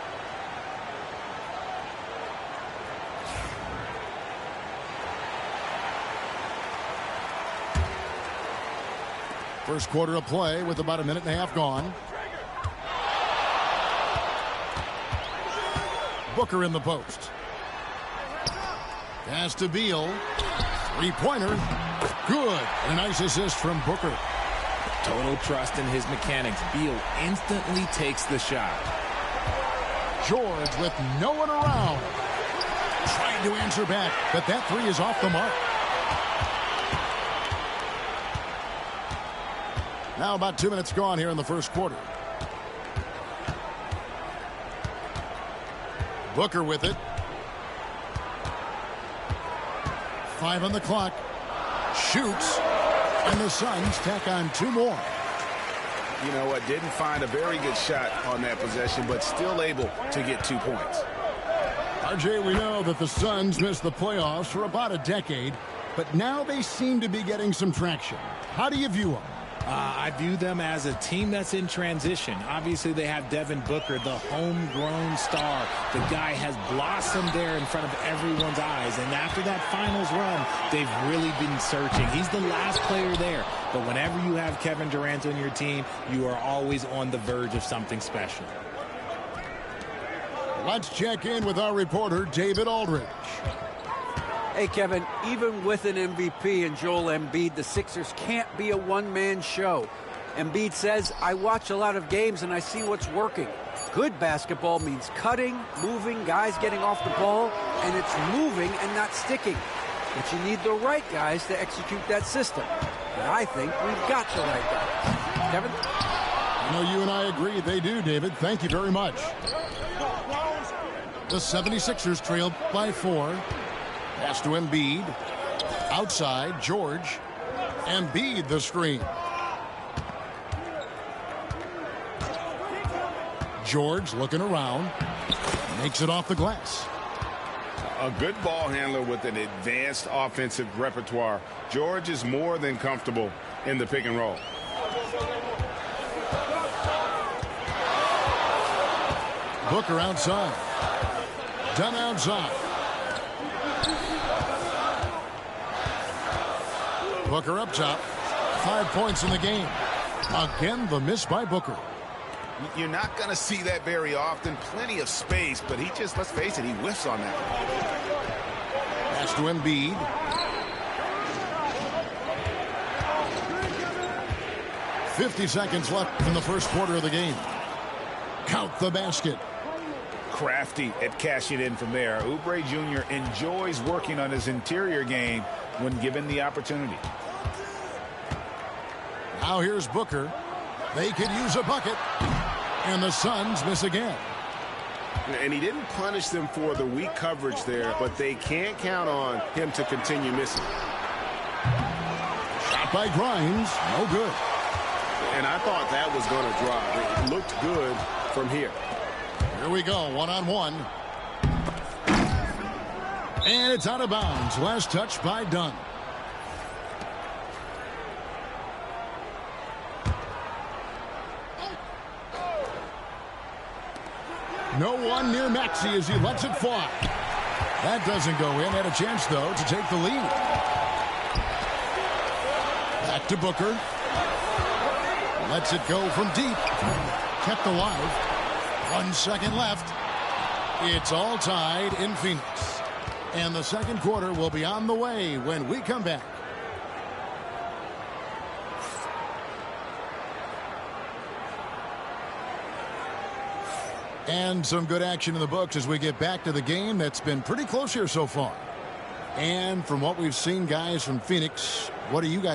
First quarter of play with about a minute and a half gone. Booker in the post. Pass to Beal. Three-pointer. Good. A nice assist from Booker. Total trust in his mechanics. Beal instantly takes the shot. George with no one around. Trying to answer back, but that three is off the mark. Now about 2 minutes gone here in the first quarter. Booker with it. 5 on the clock. Shoots. And the Suns tack on 2 more. You know what? Didn't find a very good shot on that possession, but still able to get 2 points. RJ, we know that the Suns missed the playoffs for about a decade, but now they seem to be getting some traction. How do you view them? I view them as a team that's in transition. Obviously, they have Devin Booker, the homegrown star. The guy has blossomed there in front of everyone's eyes. And after that finals run, they've really been searching. He's the last player there. But whenever you have Kevin Durant on your team, you are always on the verge of something special. Let's check in with our reporter, David Aldridge. Hey, Kevin, even with an MVP and Joel Embiid, the Sixers can't be a one-man show. Embiid says, I watch a lot of games and I see what's working. Good basketball means cutting, moving, guys getting off the ball, and it's moving and not sticking. But you need the right guys to execute that system. And I think we've got the right guys. Kevin? I know you and I agree they do, David. Thank you very much. The 76ers trailed by 4. Pass to Embiid. Outside, George. Embiid the screen. George looking around. Makes it off the glass. A good ball handler with an advanced offensive repertoire. George is more than comfortable in the pick and roll. Booker outside. Done outside. Booker up top. 5 points in the game. Again, the miss by Booker. You're not going to see that very often. Plenty of space, but he just, let's face it, he whiffs on that. Pass to Embiid. .50 seconds left in the first quarter of the game. Count the basket. Crafty at cashing in from there. Oubre Jr. enjoys working on his interior game when given the opportunity. Now here's Booker. They could use a bucket. And the Suns miss again. And he didn't punish them for the weak coverage there, but they can't count on him to continue missing. Shot by Grimes. No good. and I thought that was going to drop. It looked good from here. Here we go, one-on-one. And it's out of bounds. Last touch by Dunn. No one near Maxey as he lets it fly. That doesn't go in. Had a chance, though, to take the lead. Back to Booker. Lets it go from deep. Kept alive. 1 second left. It's all tied in Phoenix. And the second quarter will be on the way when we come back. And some good action in the books as we get back to the game that's been pretty close here so far. And from what we've seen, guys, from Phoenix, what do you guys?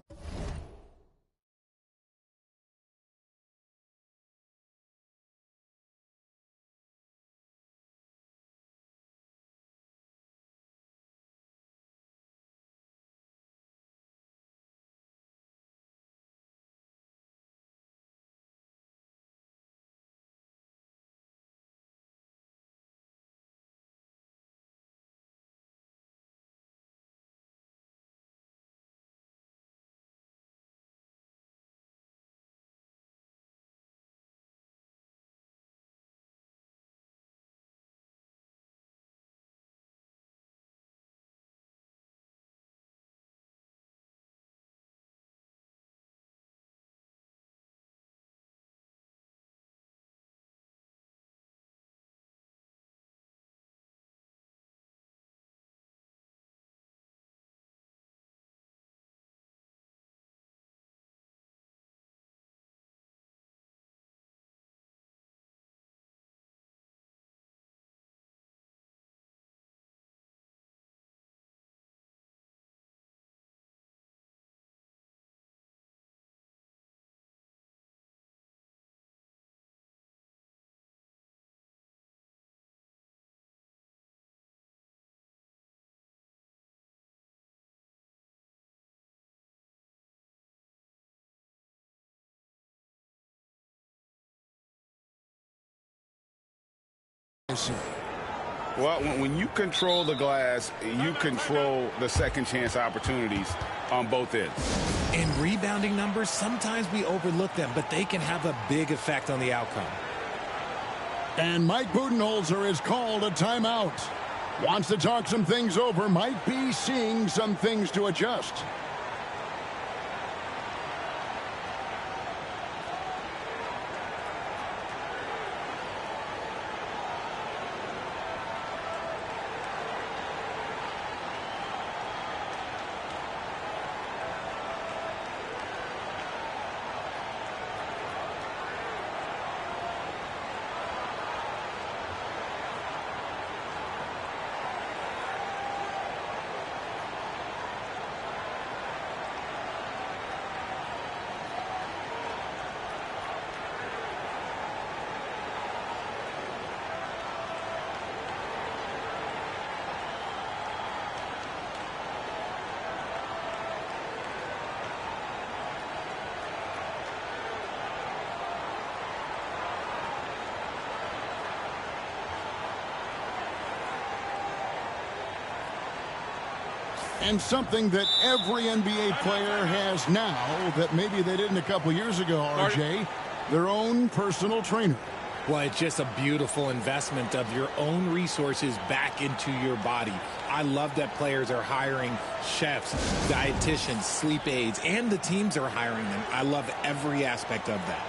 Well, when you control the glass, you control the second chance opportunities on both ends. In rebounding numbers, sometimes we overlook them, but they can have a big effect on the outcome. And Mike Budenholzer has called a timeout. Wants to talk some things over, might be seeing some things to adjust. And something that every NBA player has now that maybe they didn't a couple years ago, RJ, their own personal trainer. Well, it's just a beautiful investment of your own resources back into your body. I love that players are hiring chefs, dietitians, sleep aides, and the teams are hiring them. I love every aspect of that.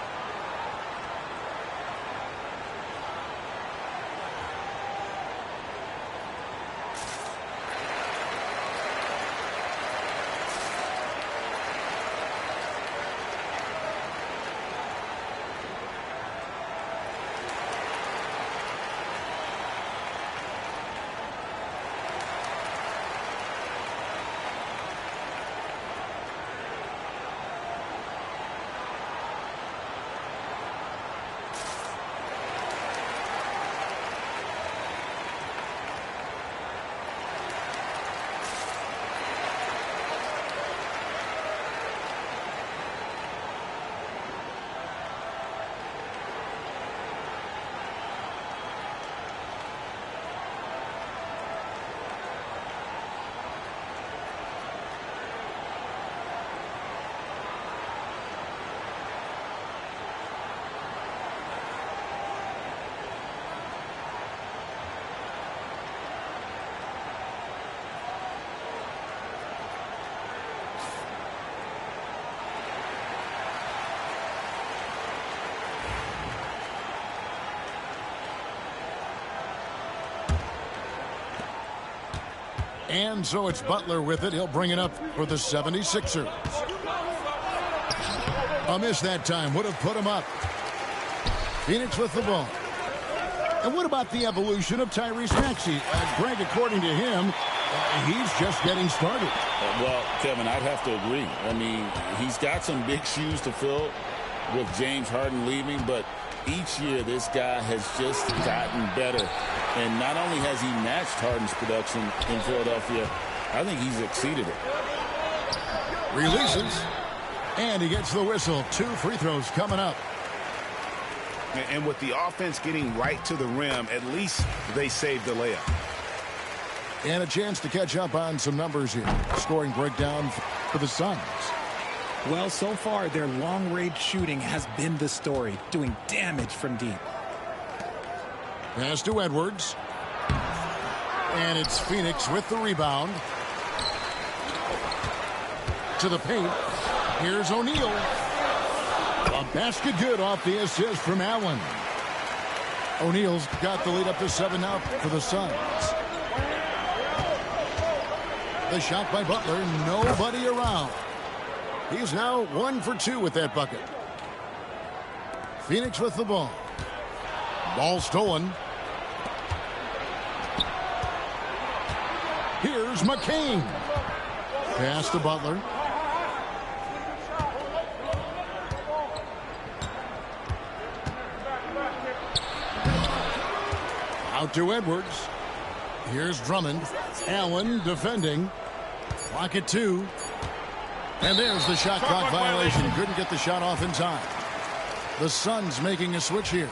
And so it's Butler with it. He'll bring it up for the 76ers. A miss that time would have put him up. Phoenix with the ball. And what about the evolution of Tyrese Maxey? Greg, according to him, he's just getting started. Well, Kevin, I'd have to agree. I mean, he's got some big shoes to fill with James Harden leaving, but each year this guy has just gotten better. And not only has he matched Harden's production in Philadelphia, I think he's exceeded it. Releases. And he gets the whistle. 2 free throws coming up. And with the offense getting right to the rim, at least they saved the layup. And a chance to catch up on some numbers here. Scoring breakdown for the Suns. Well, so far, their long-range shooting has been the story, doing damage from deep. Pass to Edwards. And it's Phoenix with the rebound. To the paint. Here's O'Neal. A basket good off the assist from Allen. O'Neal's got the lead up to 7 now for the Suns. The shot by Butler. Nobody around. He's now 1 for 2 with that bucket. Phoenix with the ball. Ball stolen. Here's McCain. Pass to Butler. Out to Edwards. Here's Drummond. Allen defending. Clock at 2. And there's the shot clock violation. Couldn't get the shot off in time. The Suns making a switch here.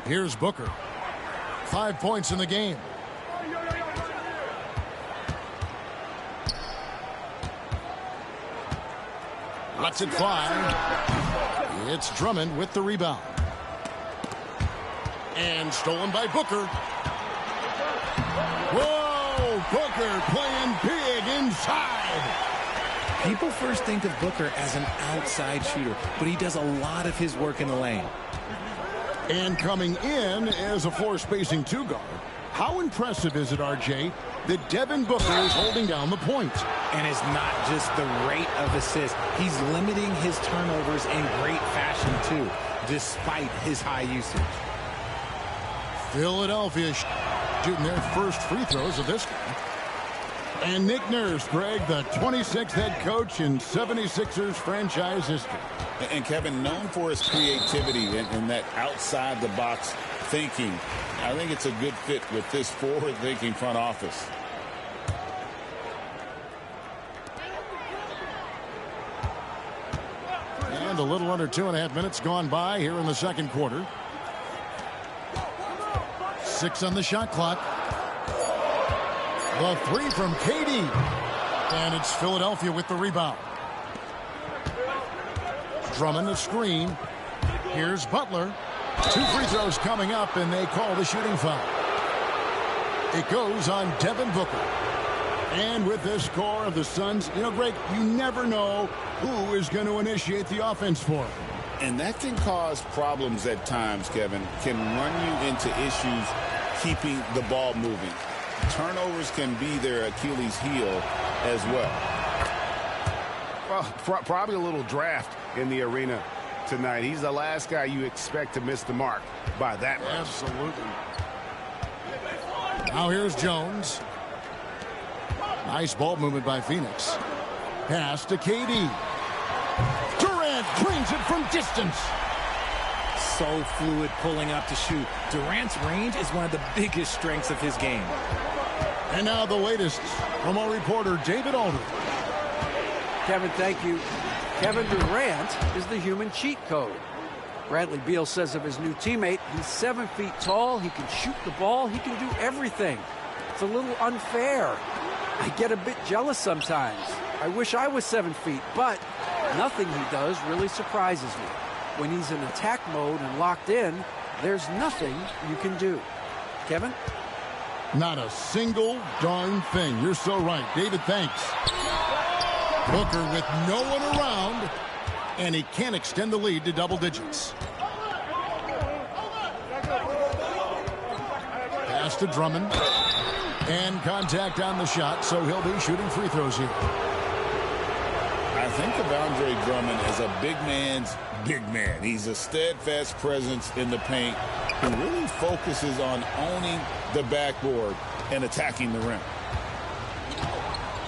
Here's Booker. 5 points in the game. Lets it fly. It's Drummond with the rebound. And stolen by Booker. Whoa! Booker playing big inside. People first think of Booker as an outside shooter, but he does a lot of his work in the lane. And coming in as a floor-spacing 2 guard. How impressive is it, RJ, that Devin Booker is holding down the point? And it's not just the rate of assists. He's limiting his turnovers in great fashion, too, despite his high usage. Philadelphia shooting their first free throws of this game. And Nick Nurse, Greg, the 26th head coach in 76ers franchise history. And Kevin, known for his creativity and that outside-the-box thinking, I think it's a good fit with this forward-thinking front office. And a little under 2.5 minutes gone by here in the second quarter. 6 on the shot clock. The 3 from KD. And it's Philadelphia with the rebound. Drummond the screen. Here's Butler. 2 free throws coming up, and they call the shooting foul. It goes on Devin Booker. And with this score of the Suns, you know, Greg, you never know who is going to initiate the offense for them. And that can cause problems at times, Kevin. Can run you into issues keeping the ball moving. Turnovers can be their Achilles heel as well. Well, probably a little draft in the arena tonight. He's the last guy you expect to miss the mark by that much. Absolutely. Now here's Jones. Nice ball movement by Phoenix. Pass to KD. Durant drains it from distance. So fluid pulling up to shoot. Durant's range is one of the biggest strengths of his game. And now the latest from our reporter, David Aldridge. Kevin, thank you. Kevin Durant is the human cheat code. Bradley Beal says of his new teammate, he's 7 feet tall, he can shoot the ball, he can do everything. It's a little unfair. I get a bit jealous sometimes. I wish I was 7 feet, but nothing he does really surprises me. When he's in attack mode and locked in, there's nothing you can do. Kevin? Not a single darn thing. You're so right. David, thanks. Booker with no one around, and he can't extend the lead to double digits. Pass to Drummond. And contact on the shot, so he'll be shooting free throws here. I think of Andre Drummond as a big man's big man. He's a steadfast presence in the paint who really focuses on owning the backboard and attacking the rim.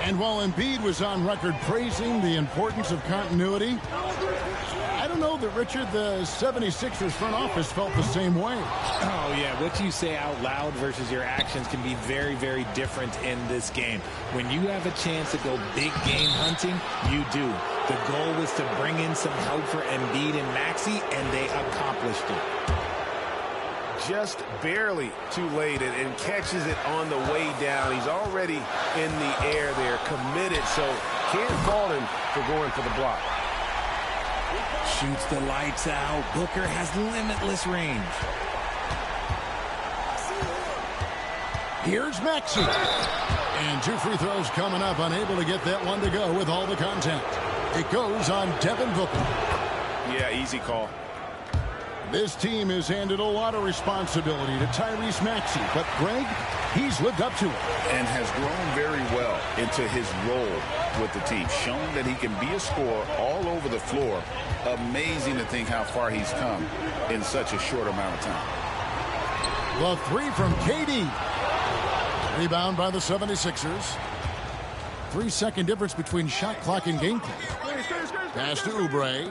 And while Embiid was on record praising the importance of continuity, I don't know that, Richard, the 76ers front office felt the same way. Oh, yeah. What you say out loud versus your actions can be very, very different in this game. When you have a chance to go big game hunting, you do. The goal was to bring in some help for Embiid and Maxey, and they accomplished it. Just barely too late and catches it on the way down. He's already in the air there, committed, so can't fault him for going for the block. Shoots the lights out. Booker has limitless range. Here's Maxey. And 2 free throws coming up, unable to get that one to go with all the contact. It goes on Devin Booker. Yeah, easy call. This team has handed a lot of responsibility to Tyrese Maxey, but Greg, he's lived up to it. And has grown very well into his role with the team, showing that he can be a scorer all over the floor. Amazing to think how far he's come in such a short amount of time. The 3 from KD. Rebound by the 76ers. 3-second difference between shot clock and game clock. Pass to Oubre.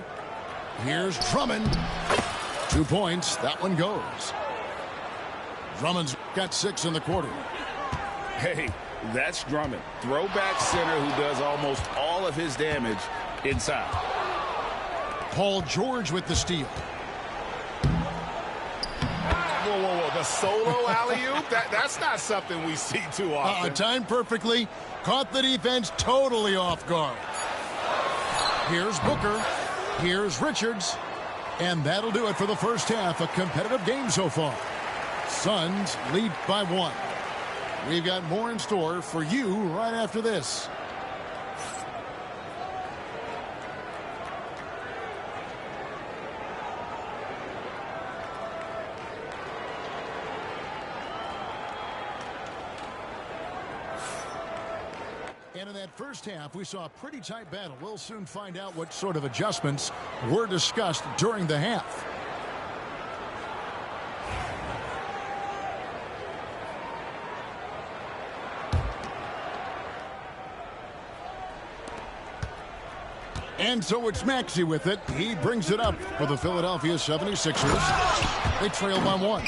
Here's Drummond. 2 points. That one goes. Drummond's got 6 in the quarter. Hey, that's Drummond. Throwback center who does almost all of his damage inside. Paul George with the steal. Whoa, whoa, whoa. The solo alley-oop? That's not something we see too often. Timed perfectly. Caught the defense totally off guard. Here's Booker. Here's Richards. And that'll do it for the first half. A competitive game so far. Suns lead by 1. We've got more in store for you right after this. And in that first half, we saw a pretty tight battle. We'll soon find out what sort of adjustments were discussed during the half. And so it's Maxey with it. He brings it up for the Philadelphia 76ers. They trail by 1.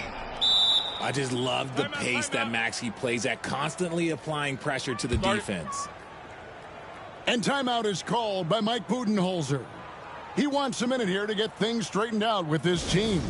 I just love the pace that Maxey plays at, constantly applying pressure to the defense. And timeout is called by Mike Budenholzer. He wants a minute here to get things straightened out with his team.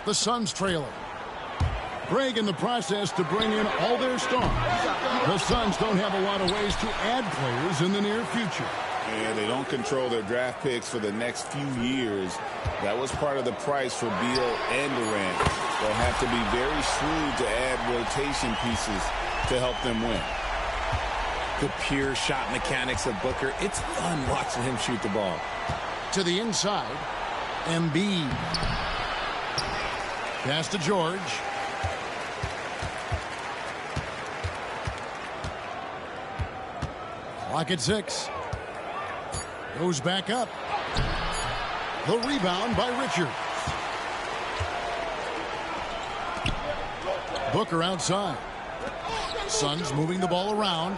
The Suns trailing. Greg in the process to bring in all their stars. The Suns don't have a lot of ways to add players in the near future. Yeah, they don't control their draft picks for the next few years. That was part of the price for Beal and Durant. They'll have to be very shrewd to add rotation pieces to help them win. the pure shot mechanics of Booker. It's fun watching him shoot the ball. To the inside, Embiid. Pass to George. Clock at 6. Goes back up. The rebound by Richards. Booker outside. Suns moving the ball around.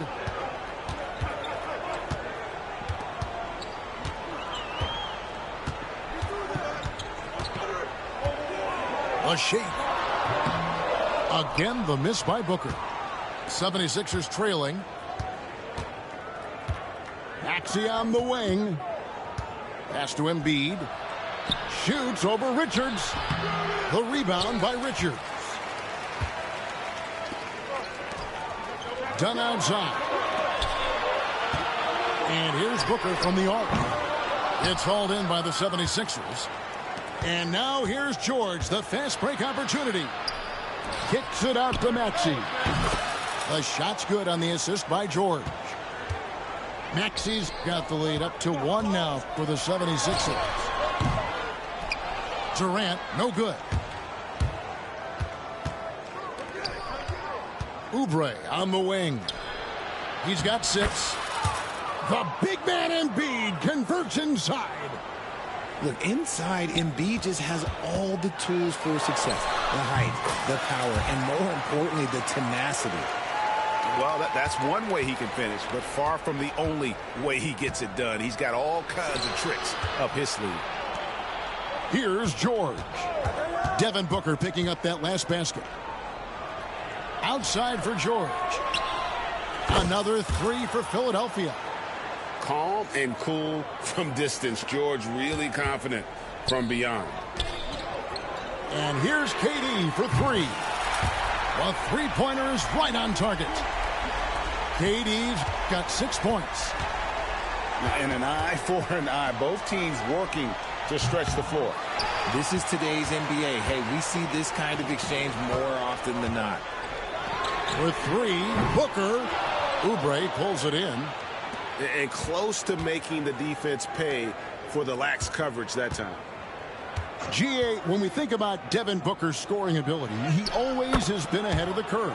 A shake. Again, the miss by Booker. 76ers trailing. Maxey on the wing. Pass to Embiid. Shoots over Richards. The rebound by Richards. Done outside. And here's Booker from the arc. It's hauled in by the 76ers. And now here's George, the fast break opportunity. Kicks it out to Maxey. The shot's good on the assist by George. Maxey's got the lead up to 1 now for the 76ers. Durant, no good. Oubre on the wing. He's got 6. The big man Embiid converts inside. Look, inside, Embiid just has all the tools for success. The height, the power, and more importantly, the tenacity. Well, that's one way he can finish, but far from the only way he gets it done. He's got all kinds of tricks up his sleeve. Here's George. Devin Booker picking up that last basket. Outside for George. Another 3 for Philadelphia. Calm and cool from distance. George really confident from beyond. And here's KD for 3. The three-pointer is right on target. KD's got 6 points. And an eye for an eye. Both teams working to stretch the floor. This is today's NBA. Hey, we see this kind of exchange more often than not. For 3, Booker. Oubre pulls it in. And close to making the defense pay for the lax coverage that time. GA, when we think about Devin Booker's scoring ability, he always has been ahead of the curve.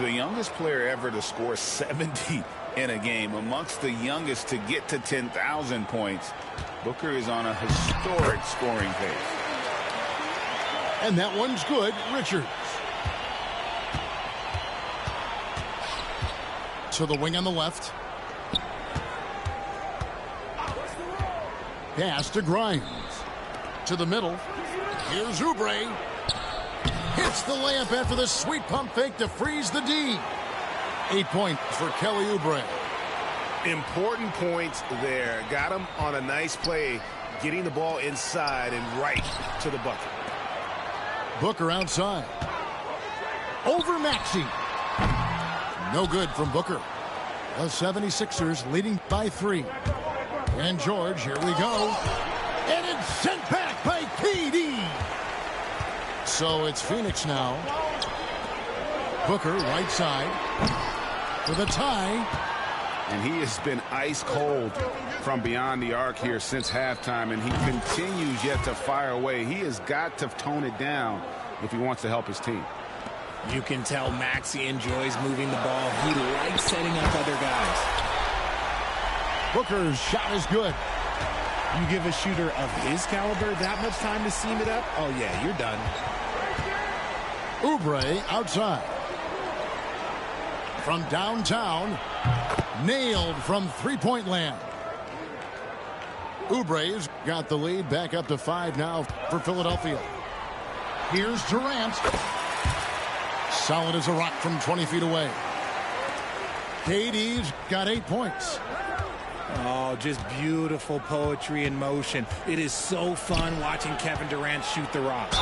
The youngest player ever to score 70 in a game, amongst the youngest to get to 10,000 points. Booker is on a historic scoring pace. And that one's good. Richards. To the wing on the left. Pass to Grimes. To the middle. Here's Oubre. Hits the layup after the sweet pump fake to freeze the D. 8 points for Kelly Oubre. Important points there. Got him on a nice play, getting the ball inside and right to the bucket. Booker outside. Over Maxey. No good from Booker. The 76ers leading by 3. And George, here we go. And it's sent back by KD. So it's Phoenix now. Booker right side for the tie. And he has been ice cold from beyond the arc here since halftime, and he continues yet to fire away. He has got to tone it down if he wants to help his team. You can tell Maxey enjoys moving the ball. He likes setting up other guys. Booker's shot is good. You give a shooter of his caliber that much time to seam it up? Oh, yeah, you're done. Oubre outside. From downtown. Nailed from three-point land. Oubre's got the lead back up to 5 now for Philadelphia. Here's Durant. Solid as a rock from 20 feet away. KD's got 8 points. Oh, just beautiful poetry in motion. It is so fun watching Kevin Durant shoot the rock.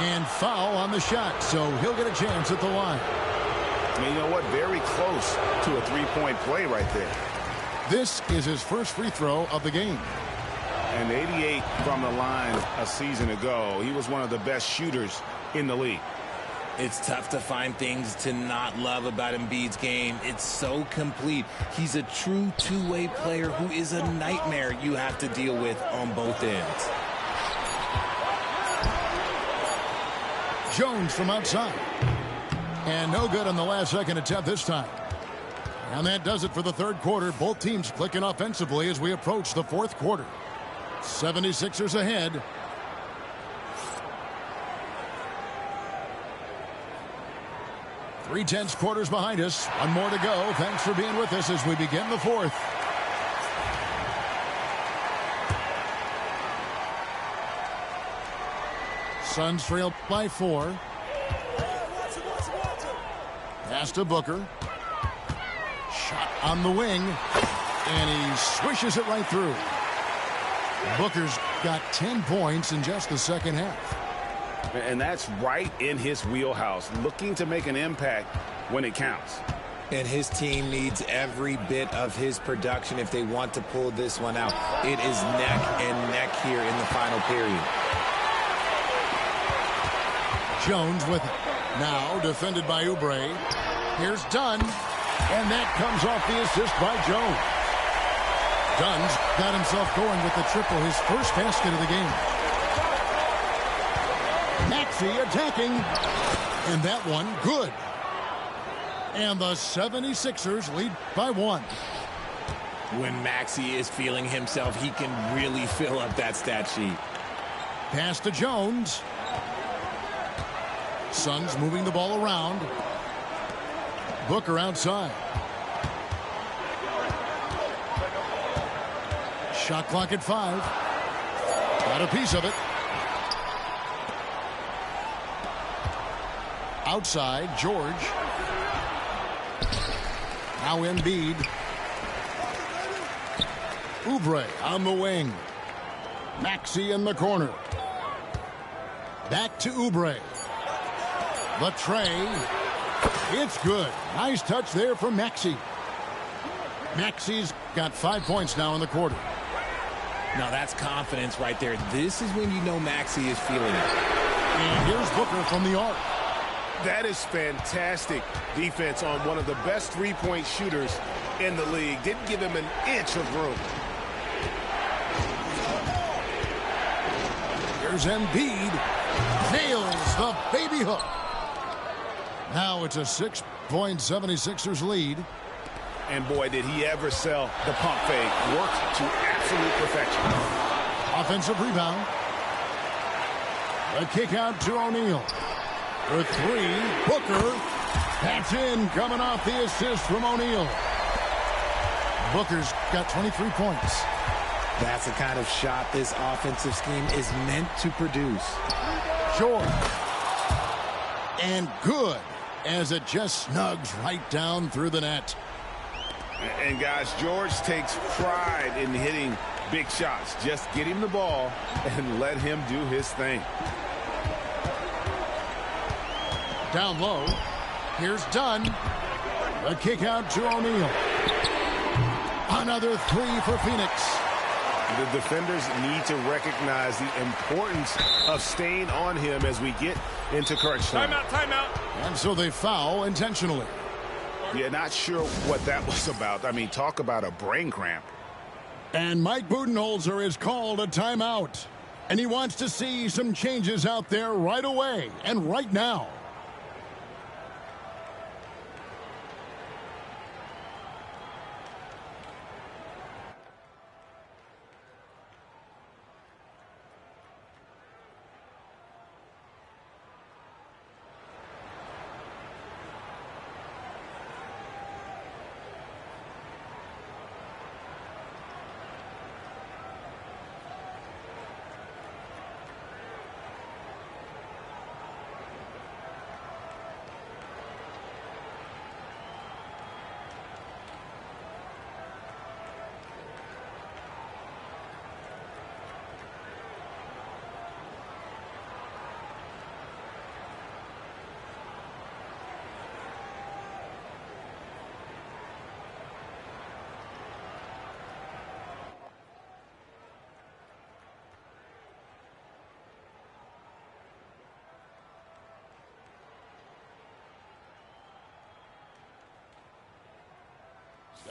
And foul on the shot, so he'll get a chance at the line. And you know what? Very close to a three-point play right there. This is his first free throw of the game. And 88 from the line a season ago. He was one of the best shooters in the league. It's tough to find things to not love about Embiid's game. It's so complete. He's a true two-way player who is a nightmare you have to deal with on both ends. Jones from outside. And no good on the last second attempt this time. And that does it for the third quarter. Both teams clicking offensively as we approach the fourth quarter. 76ers ahead. Three-tenths quarters behind us. One more to go. Thanks for being with us as we begin the fourth. Suns trail by 4. Pass to Booker. Shot on the wing. And he swishes it right through. Booker's got 10 points in just the second half. And that's right in his wheelhouse, looking to make an impact when it counts. And his team needs every bit of his production if they want to pull this one out. It is neck and neck here in the final period. Jones with it. Now defended by Oubre. Here's Dunn. And that comes off the assist by Jones. Dunn's got himself going with the triple, his first basket of the game. Maxey attacking. And that one good. And the 76ers lead by 1. When Maxey is feeling himself, he can really fill up that stat sheet. Pass to Jones. Suns moving the ball around. Booker outside. Shot clock at 5. Got a piece of it. Outside, George. Now Embiid. Oubre on the wing. Maxey in the corner. Back to Oubre. The tray. It's good. Nice touch there from Maxey. Maxey's got 5 points now in the quarter. Now that's confidence right there. This is when you know Maxey is feeling it. And here's Booker from the arc. That is fantastic defense on one of the best three-point shooters in the league. Didn't give him an inch of room. Here's Embiid. Nails the baby hook. Now it's a 6-point 76ers lead. And boy, did he ever sell the pump fake. Worked to absolute perfection. Offensive rebound. A kick out to O'Neal. For 3, Booker. That's in, coming off the assist from O'Neal. Booker's got 23 points. That's the kind of shot this offensive scheme is meant to produce. Short. And good, as it just snugs right down through the net. And guys, George takes pride in hitting big shots. Just get him the ball and let him do his thing. Down low. Here's Dunn. A kick out to O'Neal. Another 3 for Phoenix. The defenders need to recognize the importance of staying on him as we get into crunch time. Timeout. And so they foul intentionally. Yeah, not sure what that was about. I mean, talk about a brain cramp. And Mike Budenholzer is called a timeout. And he wants to see some changes out there right away and right now.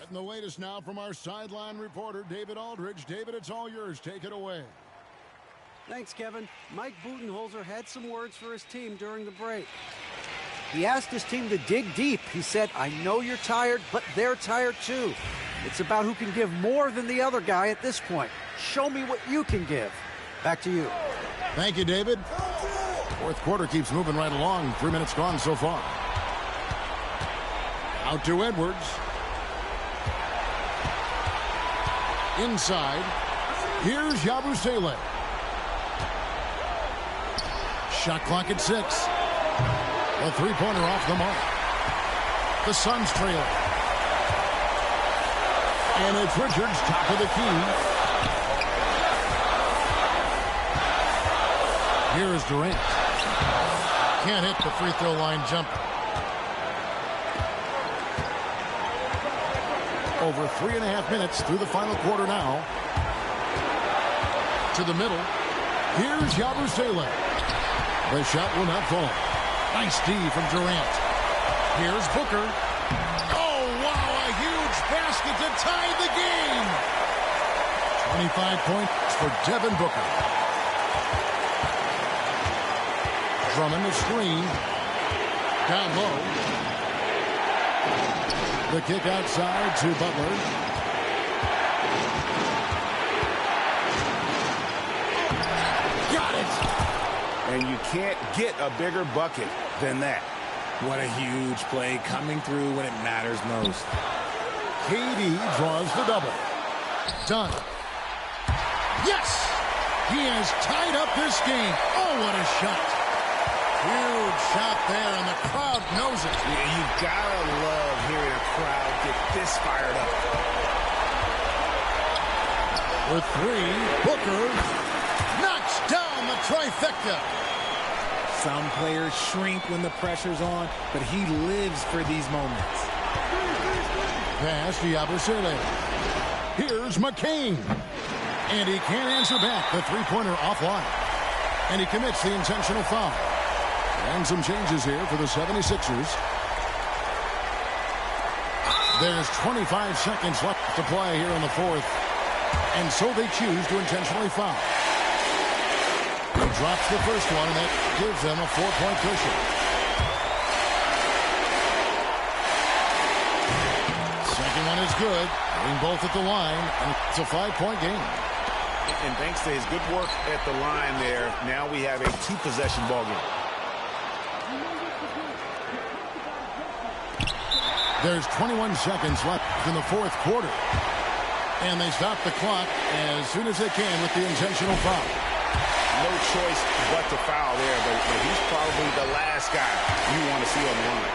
And the latest now from our sideline reporter, David Aldridge. David, it's all yours. Take it away. Thanks, Kevin. Mike Budenholzer had some words for his team during the break. He asked his team to dig deep. He said, I know you're tired, but they're tired too. It's about who can give more than the other guy at this point. Show me what you can give. Back to you. Thank you, David. Fourth quarter keeps moving right along. 3 minutes gone so far. Out to Edwards. Inside. Here's Yabusele. Shot clock at 6. A three-pointer off the mark. The Suns trail. And it's Richards, top of the key. Here is Durant. Can't hit the free throw line jumper. Over 3.5 minutes through the final quarter now. To the middle. Here's Yabusele. The shot will not fall. Nice D from Durant. Here's Booker. Oh, wow, a huge basket to tie the game. 25 points for Devin Booker. Drummond the screen. Down low. The kick outside to Butler. Got it! And you can't get a bigger bucket than that. What a huge play coming through when it matters most. KD draws the double. Done. Yes! He has tied up this game. Oh, what a shot. Huge shot there, and the crowd knows it. Yeah, you gotta love hearing a crowd get this fired up. For three, Booker knocks down the trifecta. Some players shrink when the pressure's on, but he lives for these moments. Pass to Yabusele. Here's McCain. And he can't answer back. The three-pointer offline. And he commits the intentional foul. And some changes here for the 76ers. There's 25 seconds left to play here in the fourth. And so they choose to intentionally foul. He drops the first one, and that gives them a 4-point cushion. Second one is good. Hitting both at the line, and it's a 5-point game. And thanks to his good work at the line there, now we have a 2-possession ball game. There's 21 seconds left in the fourth quarter. And they stop the clock as soon as they can with the intentional foul. No choice but to foul there, but he's probably the last guy you want to see on the line.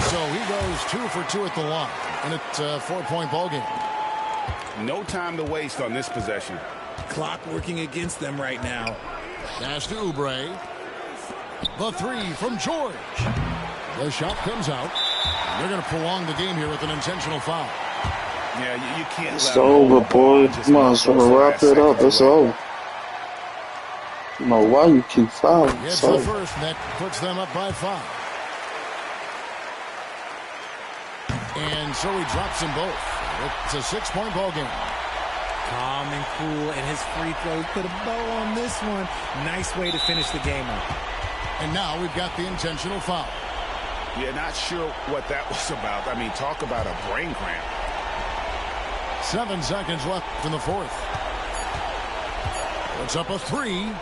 So he goes 2 for 2 at the line, and it's a 4-point ball game. No time to waste on this possession. Clock working against them right now. Pass to Oubre. The three from George. The shot comes out. They're going to prolong the game here with an intentional foul. Yeah, you can't. It's over, boy. Come on, so wrap it up. It's over. I don't know why you keep fouling. Gets the first, and that puts them up by 5. And so he drops them both. It's a 6-point ball game. Calm and cool, and his free throws put a bow on this one. Nice way to finish the game up. And now we've got the intentional foul. Yeah, not sure what that was about. I mean, talk about a brain cramp. 7 seconds left in the fourth. Puts up a 3.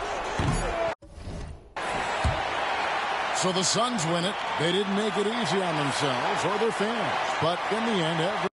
So the Suns win it. They didn't make it easy on themselves or their fans. But in the end,